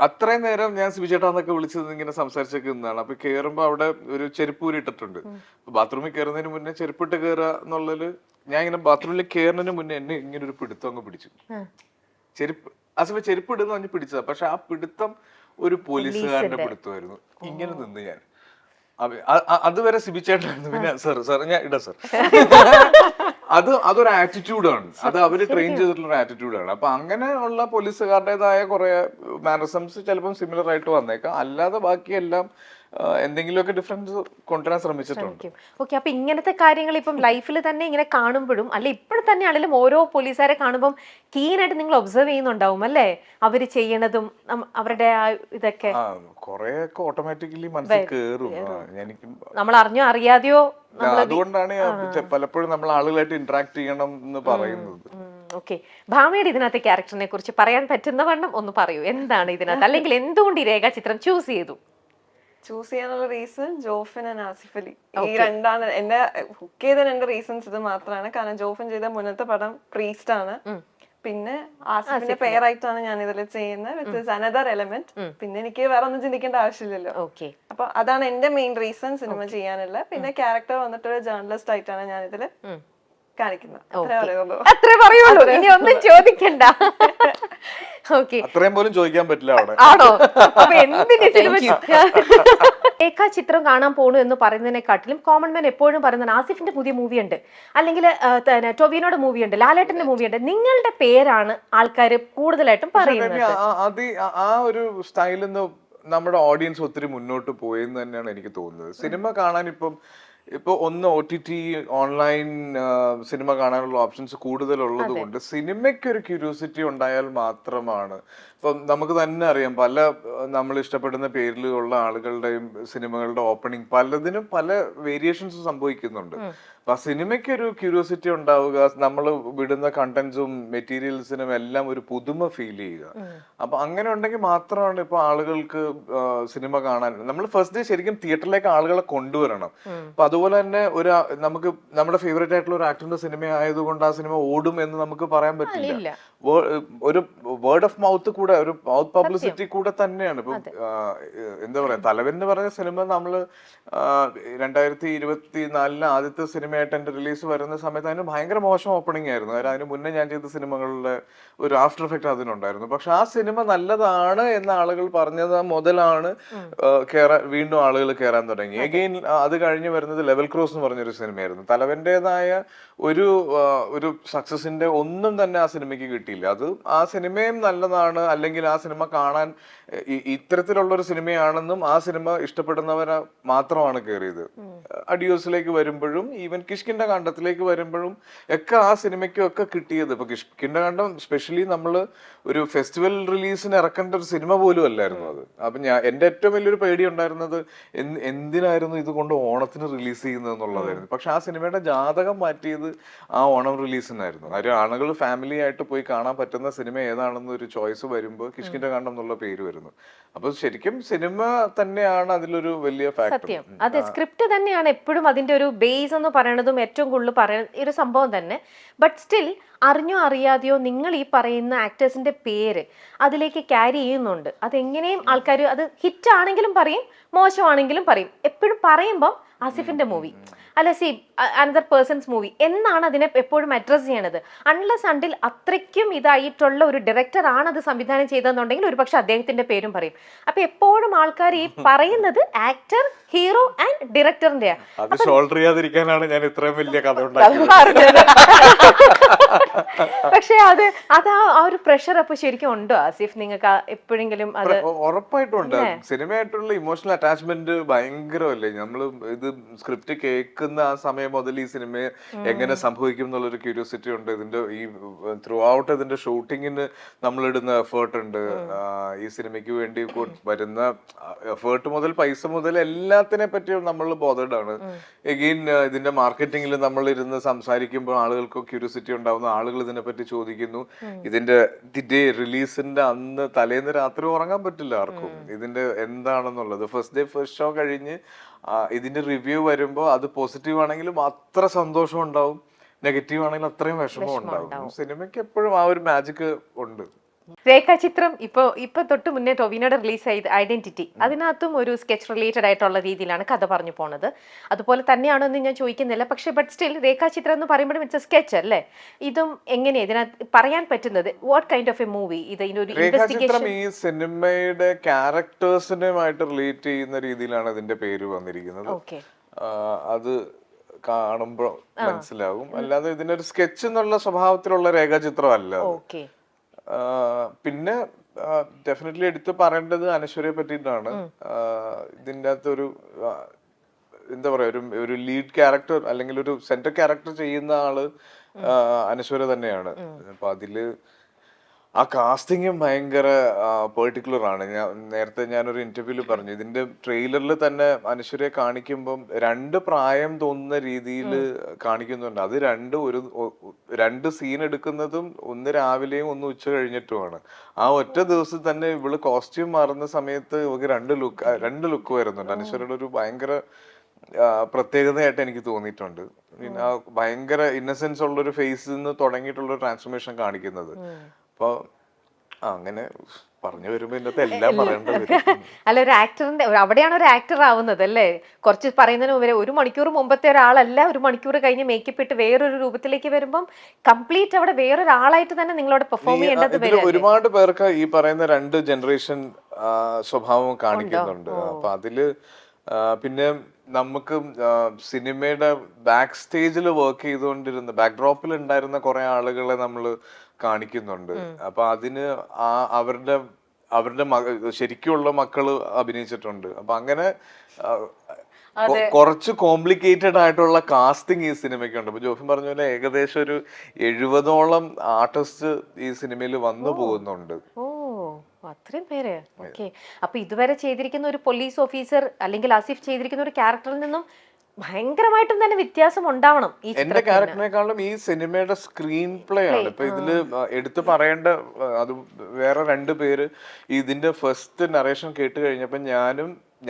അത്രയും നേരം ഞാൻ സിബിചേട്ടാന്നൊക്കെ വിളിച്ചത് ഇങ്ങനെ സംസാരിച്ചൊക്കെ നിന്നാണ്. അപ്പൊ കയറുമ്പോ അവിടെ ഒരു ചെരുപ്പൂരി ഇട്ടിട്ടുണ്ട്. ബാത്റൂമിൽ കയറുന്നതിന് മുന്നേ ചെരുപ്പിട്ട് കയറുക എന്നുള്ളതില് ഞാൻ ഇങ്ങനെ ബാത്റൂമിൽ കയറുന്നതിന് മുന്നേ എന്നെ ഇങ്ങനെ ഒരു പിടുത്തം അങ്ങ് പിടിച്ചു. ചെരുപ്പ് ഇടുന്ന പറഞ്ഞ് പിടിച്ചതാ. പക്ഷെ ആ പിടുത്തം ഒരു പോലീസുകാരന്റെ പിടുത്തമായിരുന്നു. ഇങ്ങനെ നിന്ന് ഞാൻ അതുവരെ സിബിച്ചേട്ടായിരുന്നു. പിന്നെ സാർ ഞാൻ ഇടാം സാർ. അതൊരു ആറ്റിറ്റ്യൂഡാണ്. അത് അവര് ട്രെയിൻ ചെയ്തിട്ടുള്ള ഒരു ആറ്റിറ്റ്യൂഡാണ്. അപ്പൊ അങ്ങനെ ഉള്ള പോലീസുകാരുടേതായ കുറെ മാനറിസംസ് ചിലപ്പം സിമിലർ ആയിട്ട് വന്നേക്കാം. അല്ലാതെ ബാക്കിയെല്ലാം എന്തെങ്കിലുമൊക്കെ ഡിഫറൻസ് കൊണ്ടുവരാൻ ശ്രമിച്ചിട്ടുണ്ട്. ഓക്കെ, അപ്പൊ ഇങ്ങനത്തെ കാര്യങ്ങൾ ഇപ്പം ലൈഫിൽ തന്നെ ഇങ്ങനെ കാണുമ്പോഴും അല്ലെ ഇപ്പോൾ തന്നെ ആണെങ്കിലും ഓരോ പോലീസുകാരെ കാണുമ്പോൾ കീനായിട്ട് നിങ്ങൾ ഒബ്സർവ് ചെയ്യുന്നുണ്ടാവും അല്ലേ, അവര് ചെയ്യണതും അവരുടെ ആ ഇതൊക്കെ കൊറേയൊക്കെ ഓട്ടോമാറ്റിക്കലി മനസ്സിൽ കേറും. എനിക്ക് നമ്മൾ അറിഞ്ഞോ അറിയാതെയോ അതുകൊണ്ടാണ് പലപ്പോഴും നമ്മൾ ആളുകളായിട്ട് ഇന്ററാക്ട് ചെയ്യണം എന്ന് പറയുന്നത്. ഓക്കെ, ഭാമയുടെ ഇതിനകത്തെ ക്യാരക്ടറിനെ കുറിച്ച് പറയാൻ പറ്റുന്ന വണ്ണം ഒന്ന് പറയൂ. എന്താണ് ഇതിനകത്ത്, അല്ലെങ്കിൽ എന്തുകൊണ്ട് ഈ രേഖാചിത്രം ചൂസ് ചെയ്തു? ചൂസ് ചെയ്യാനുള്ള റീസൺ ജോഫിൻ ആൻഡ് ആസിഫ് അലി, ഈ രണ്ടാണ് എന്നെ ഹുക്ക് ചെയ്ത രണ്ട് റീസൺസ്. ഇത് മാത്രമാണ് കാരണം ജോഫിൻ ചെയ്ത മുന്നത്തെ പടം പ്രീസ്റ്റ് ആണ്, പിന്നെ ആസിഫിന്റെ പേരായിട്ടാണ് ഞാൻ ഇതിൽ ചെയ്യുന്നത്, വിത്ത് ഇസ് അനദർ എലമെന്റ്. പിന്നെ എനിക്ക് വേറെ ഒന്നും ചിന്തിക്കേണ്ട ആവശ്യമില്ലല്ലോ. അപ്പൊ അതാണ് എന്റെ മെയിൻ റീസൺ സിനിമ ചെയ്യാനുള്ള. പിന്നെ ക്യാരക്ടർ വന്നിട്ട് ഒരു ജേർണലിസ്റ്റ് ആയിട്ടാണ് ഞാൻ ഇതില് കാണിക്കുന്നത്. അത്രേ പറയുള്ളൂ, ഇനി ഒന്നും ചോദിക്കണ്ട. ഓക്കെ, അത്രയും പോലും ചോദിക്കാൻ പറ്റില്ല അവിടെ. ആണോ? അപ്പൊ എന്തിന് രേഖാചിത്രം കാണാൻ പോണു എന്ന് പറയുന്നതിനെക്കാട്ടിലും കോമൺ മാൻ എപ്പോഴും പറയുന്നത് ആസിഫിന്റെ പുതിയ മൂവി ഉണ്ട്, അല്ലെങ്കിൽ ടൊവിനോയുടെ മൂവി ഉണ്ട്, ലാലേട്ടന്റെ മൂവി ഉണ്ട്, നിങ്ങളുടെ പേരാണ് ആൾക്കാർ കൂടുതലായിട്ടും പറയുന്നത്. അത് ആ ഒരു സ്റ്റൈലിൽ നിന്ന് നമ്മുടെ ഓഡിയൻസ് ഒത്തിരി മുന്നോട്ട് പോയെന്ന് തന്നെയാണ് എനിക്ക് തോന്നുന്നത്. സിനിമ കാണാൻ ഇപ്പൊ ഒന്ന് OTT ഓൺലൈൻ സിനിമ കാണാനുള്ള ഓപ്ഷൻസ് കൂടുതലുള്ളത് കൊണ്ട് സിനിമയ്ക്ക് ഒരു ക്യൂരിയോസിറ്റി ഉണ്ടായാൽ മാത്രമാണ്. ഇപ്പം നമുക്ക് തന്നെ അറിയാം, പല നമ്മൾ ഇഷ്ടപ്പെടുന്ന പേരിലുള്ള ആളുകളുടെയും സിനിമകളുടെ ഓപ്പണിംഗ് പലതിനും പല വേരിയേഷൻസ് സംഭവിക്കുന്നുണ്ട്. അപ്പൊ ആ സിനിമയ്ക്ക് ഒരു ക്യൂരിയോസിറ്റി ഉണ്ടാവുക, നമ്മൾ വിടുന്ന കണ്ടന്റ്സും മെറ്റീരിയൽസിനും എല്ലാം ഒരു പുതുമ ഫീൽ ചെയ്യുക. അപ്പൊ അങ്ങനെ ഉണ്ടെങ്കിൽ മാത്രമാണ് ഇപ്പൊ ആളുകൾക്ക് സിനിമ കാണാൻ. നമ്മൾ ഫസ്റ്റ് ഡേ ശരിക്കും തിയേറ്ററിലേക്ക് ആളുകളെ കൊണ്ടുവരണം. അപ്പൊ അതുപോലെ തന്നെ നമുക്ക് നമ്മുടെ ഫേവറേറ്റ് ആയിട്ടുള്ള ഒരു ആക്ടറിന്റെ സിനിമ ആയതുകൊണ്ട് ആ സിനിമ ഓടും എന്ന് നമുക്ക് പറയാൻ പറ്റില്ല. ഒരു വേർഡ് ഓഫ് മൗത്ത് കൂടെ, ഒരു മൗത്ത് പബ്ലിസിറ്റി കൂടെ തന്നെയാണ്. ഇപ്പൊ എന്താ പറയാ, തലവൻ എന്ന് പറഞ്ഞ സിനിമ നമ്മള് 2024 ആദ്യത്തെ സിനിമയായിട്ട് എന്റെ റിലീസ് വരുന്ന സമയത്ത് അതിന് ഭയങ്കര മോശം ഓപ്പണിംഗ് ആയിരുന്നു. അതിന് മുന്നേ ഞാൻ ചെയ്ത സിനിമകളുടെ ഒരു ആഫ്റ്റർ എഫക്ട് അതിനുണ്ടായിരുന്നു. പക്ഷെ ആ സിനിമ നല്ലതാണ് എന്ന ആളുകൾ പറഞ്ഞത് മുതലാണ് വീണ്ടും ആളുകൾ കയറാൻ തുടങ്ങി. അഗെയിൻ അത് കഴിഞ്ഞ് വരുന്നത് ലെവൽ ക്രോസ് എന്ന് പറഞ്ഞൊരു സിനിമയായിരുന്നു. തലവന്റേതായ ഒരു സക്സസിന്റെ ഒന്നും തന്നെ ആ സിനിമയ്ക്ക് കിട്ടിയില്ല. അത് ആ സിനിമയും നല്ലതാണ്, അല്ലെങ്കിൽ ആ സിനിമ കാണാൻ ഇത്തരത്തിലുള്ള ഒരു സിനിമയാണെന്നും ആ സിനിമ ഇഷ്ടപ്പെടുന്നവരെ മാത്രമാണ് കയറിയത്. അഡിയോസിലേക്ക് വരുമ്പോഴും ഈവൻ കിഷ്കിന്റെ കാണ്ഡത്തിലേക്ക് വരുമ്പോഴും ഒക്കെ ആ സിനിമയ്ക്കും ഒക്കെ കിട്ടിയത്. ഇപ്പൊ കിഷ്കിന്റെ കാണ്ഡം സ്പെഷ്യലി നമ്മള് ഒരു ഫെസ്റ്റിവൽ റിലീസിന് ഇറക്കേണ്ട ഒരു സിനിമ പോലും അല്ലായിരുന്നു അത്. അപ്പൊ എന്റെ ഏറ്റവും വലിയൊരു പേടി ഉണ്ടായിരുന്നത് എന്തിനായിരുന്നു ഇതുകൊണ്ട് ഓണത്തിന് റിലീസ് ചെയ്യുന്നത് എന്നുള്ളതായിരുന്നു. പക്ഷെ ആ സിനിമയുടെ ജാതകം മാറ്റിയത് ആ ഓണം റിലീസിനായിരുന്നു. കാര്യം ആളുകൾ ഫാമിലി ആയിട്ട് പോയി കാണാൻ പറ്റുന്ന സിനിമ ഏതാണെന്ന് ഒരു ചോയ്സ് വരുമ്പോൾ കിഷ്കിന്റെ കാണ്ഡം എന്നുള്ള പേര് വരുന്നു. അപ്പൊ ശരിക്കും സിനിമ തന്നെയാണ് അതിലൊരു വലിയ ഫാക്ടർ. അതെ, സ്ക്രിപ്റ്റ് തന്നെയാണ് എപ്പോഴും അതിന്റെ ഒരു ബേസ് എന്ന് പറയണതും ഏറ്റവും കൂടുതൽ പറയുന്ന ഒരു സംഭവം തന്നെ. ബട്ട് സ്റ്റിൽ അറിഞ്ഞോ അറിയാതെയോ നിങ്ങൾ ഈ പറയുന്ന ആക്ടേഴ്സിന്റെ പേര് അതിലേക്ക് ക്യാരി ചെയ്യുന്നുണ്ട്. അതെങ്ങനെയും ആൾക്കാർ അത് ഹിറ്റ് ആണെങ്കിലും പറയും, മോശമാണെങ്കിലും പറയും. എപ്പോഴും പറയുമ്പം ആസിഫിന്റെ മൂവി അല്ല അനദർ പേഴ്സൺസ് മൂവി എന്നാണ് അതിനെ എപ്പോഴും അഡ്രസ് ചെയ്യണത്. അൺലെസ് അണ്ടിൽ അത്രയ്ക്കും ഇതായിട്ടുള്ള ഒരു ഡയറക്ടർ ആണ് അത് സംവിധാനം ചെയ്തതെന്നുണ്ടെങ്കിൽ ഒരു പക്ഷെ അദ്ദേഹത്തിന്റെ പേരും പറയും. അപ്പൊ എപ്പോഴും ആൾക്കാർ ഈ പറയുന്നത് ആക്ടർ, ഹീറോ ആൻഡ് ഡയറക്ടറിന്റെ. ചെയ്യാതിരിക്കാനാണ് ഞാൻ ഇത്രയും വലിയ കഥ പറഞ്ഞത്. പക്ഷെ അത് ആ ഒരു പ്രഷർ അപ്പൊ ശരിക്കും ഉണ്ടോ ആസിഫ് നിങ്ങൾക്ക് എപ്പോഴെങ്കിലും? അത് ഉറപ്പായിട്ടും ഉണ്ട്. സിനിമയായിട്ടുള്ള ഇമോഷണൽ അറ്റാച്ച്മെന്റ് ഭയങ്കരമല്ലേ. നമ്മള് ഇത് സ്ക്രിപ്റ്റ് കേൾക്കുന്ന ആ സമയം മുതൽ ഈ സിനിമ എങ്ങനെ സംഭവിക്കും എന്നുള്ളൊരു ക്യൂരിയോസിറ്റി ഉണ്ട്. ഇതിന്റെ ഈ ത്രൂ ഔട്ട് ഇതിന്റെ ഷൂട്ടിങ്ങിന് നമ്മളിടുന്ന എഫേർട്ട് ഉണ്ട്. ഈ സിനിമയ്ക്ക് വേണ്ടി വരുന്ന എഫേർട്ട് മുതൽ പൈസ മുതൽ എല്ലാത്തിനെ പറ്റിയും നമ്മൾ ബോധേഡ് ആണ്. എഗെയിൻ ഇതിന്റെ മാർക്കറ്റിംഗിൽ നമ്മൾ ഇരുന്ന് സംസാരിക്കുമ്പോൾ ആളുകൾക്ക് ക്യൂരിയോസിറ്റി ഉണ്ടാവുന്ന, ആളുകൾ ഇതിനെപ്പറ്റി ചോദിക്കുന്നു. ഇതിന്റെ ഡേ റിലീസിന്റെ അന്ന് തലേന്ന് രാത്രി ഉറങ്ങാൻ പറ്റില്ല ആർക്കും ഇതിന്റെ എന്താണെന്നുള്ളത്. ഫസ്റ്റ് ഡേ ഫസ്റ്റ് ഷോ കഴിഞ്ഞ് ഇതിന്റെ റിവ്യൂ വരുമ്പോ അത് പോസിറ്റീവ് ആണെങ്കിലും അത്ര സന്തോഷം ഉണ്ടാവും, നെഗറ്റീവ് ആണെങ്കിലും അത്രയും വിഷമം ഉണ്ടാവും. സിനിമയ്ക്ക് എപ്പോഴും ആ ഒരു മാജിക് ഉണ്ട്. രേഖാചിത്രം ഇപ്പൊ തൊട്ട് മുന്നേ ടൊവിനോയുടെ റിലീസ് ചെയ്ത ഐഡന്റിറ്റി, അതിനകത്തും ഒരു സ്കെച്ച് റിലേറ്റഡ് ആയിട്ടുള്ള രീതിയിലാണ് കഥ പറഞ്ഞു പോണത്. അതുപോലെ തന്നെയാണോ എന്ന് ഞാൻ ചോദിക്കുന്നില്ല. പക്ഷെ ബട്ട് സ്റ്റിൽ രേഖാചിത്രം എന്ന് പറയുമ്പോഴും ഇറ്റ്സ് എ സ്കെച്ച് അല്ലേ? ഇതും എങ്ങനെയാ ഇതിനകത്ത് പറയാൻ പറ്റുന്നത്? What kind of A movie ഇതിനൊരു രേഖാചിത്രം ഈ സിനിമയുടെ ക്യാരക്ടേഴ്സിനുമായിട്ട് റിലേറ്റ് ചെയ്യുന്ന രീതിയിലാണ് ഇതിന്റെ പേര് വന്നിരിക്കുന്നത്. അത് കാണുമ്പോൾ മനസ്സിലാവും. അല്ലാതെ ഇതിനൊരു സ്കെച്ച് എന്നുള്ള സ്വഭാവത്തിലുള്ള രേഖാചിത്രം അല്ല. പിന്നെ ഡെഫിനറ്റ്ലി എടുത്ത് പറയേണ്ടത് അനശ്വരയെ പറ്റിയിട്ടാണ്. ഇതിൻ്റെ അകത്തൊരു എന്താ പറയാ, ഒരു ലീഡ് ക്യാരക്ടർ അല്ലെങ്കിൽ ഒരു സെന്റർ ക്യാരക്ടർ ചെയ്യുന്ന ആള് അനശ്വര തന്നെയാണ്. അപ്പൊ അതില് ആ കാസ്റ്റിംഗും ഭയങ്കര പെർട്ടിക്കുലർ ആണ്. നേരത്തെ ഞാനൊരു ഇന്റർവ്യൂല് പറഞ്ഞു, ഇതിന്റെ ട്രെയിലറിൽ തന്നെ അനശ്വരയെ കാണിക്കുമ്പം 2 പ്രായം തോന്നുന്ന രീതിയിൽ കാണിക്കുന്നുണ്ട്. അത് രണ്ട് സീൻ എടുക്കുന്നതും ഒന്ന് രാവിലെയും ഒന്ന് ഉച്ച കഴിഞ്ഞിട്ടുമാണ്. ആ ഒറ്റ ദിവസം തന്നെ ഇവള് കോസ്റ്റ്യൂം മാറുന്ന സമയത്ത് ഇവക്ക് രണ്ട് ലുക്ക് വരുന്നുണ്ട്. അനശ്വരയുടെ ഒരു ഭയങ്കര പ്രത്യേകതയായിട്ട് എനിക്ക് തോന്നിയിട്ടുണ്ട്. പിന്നെ ആ ഭയങ്കര ഇന്നസെൻസ് ഉള്ളൊരു ഫേസിൽ നിന്ന് തുടങ്ങിയിട്ടുള്ള ട്രാൻസ്ഫോർമേഷൻ കാണിക്കുന്നത്. അപ്പൊ അങ്ങനെ പറഞ്ഞു വരുമ്പോ ഇന്നത്തെ എല്ലാം പറയേണ്ടത്. അല്ല, ഒരു ആക്ടറിന്റെ അവിടെയാണ് ഒരു ആക്ടർ ആവുന്നത് അല്ലേ? കുറച്ച് പറയുന്നതിന് മുമ്പേ 1 മണിക്കൂർ മുമ്പത്തെ ഒരാളല്ല 1 മണിക്കൂർ കഴിഞ്ഞ് മേക്കപ്പ് ഇട്ട് വേറൊരു രൂപത്തിലേക്ക് വരുമ്പം കംപ്ലീറ്റ് അവിടെ വേറൊരാളായിട്ട് തന്നെ നിങ്ങളോട് പെർഫോം ചെയ്യേണ്ടത് വരും. ഒരുപാട് പേർക്ക് ഈ പറയുന്ന 2 ജനറേഷൻ സ്വഭാവം കാണിക്കുന്നുണ്ട്. അപ്പൊ അതില് പിന്നെ നമുക്ക് സിനിമയുടെ ബാക്ക് സ്റ്റേജിൽ വർക്ക് ചെയ്തുകൊണ്ടിരുന്ന ബാക്ക്ഡ്രോപ്പിൽ ഉണ്ടായിരുന്ന കുറെ ആളുകളെ നമ്മൾ കാണിക്കുന്നുണ്ട്. അപ്പൊ അതിന് അവരുടെ ശരിക്കുള്ള മക്കള് അഭിനയിച്ചിട്ടുണ്ട്. അപ്പൊ അങ്ങനെ കുറച്ച് കോംപ്ലിക്കേറ്റഡ് ആയിട്ടുള്ള കാസ്റ്റിംഗ് ഈ സിനിമയ്ക്കുണ്ട്. ഇപ്പൊ ജോഫിൻ പറഞ്ഞ പോലെ ഏകദേശം ഒരു 70ഓളം ആർട്ടിസ്റ്റ് ഈ സിനിമയിൽ വന്നു പോകുന്നുണ്ട്. അത്രയും പേര്. ഓക്കെ. അപ്പൊ ഇതുവരെ ചെയ്തിരിക്കുന്ന ഒരു പോലീസ് ഓഫീസർ അല്ലെങ്കിൽ ആസിഫ് ചെയ്തിരിക്കുന്ന ഒരു ക്യാരക്ടറിൽ നിന്നും ഭയങ്കരമായിട്ടും തന്നെ വ്യത്യാസം ഉണ്ടാവണം. എന്റെ ക്യാരക്ടറിനെക്കാളും ഈ സിനിമയുടെ സ്ക്രീൻ പ്ലേ ആണ് ഇപ്പൊ ഇതില് എടുത്തു പറയേണ്ട. അത് വേറെ 2 പേര് ഇതിന്റെ ഫസ്റ്റ് നറേഷൻ കേട്ട് കഴിഞ്ഞപ്പോ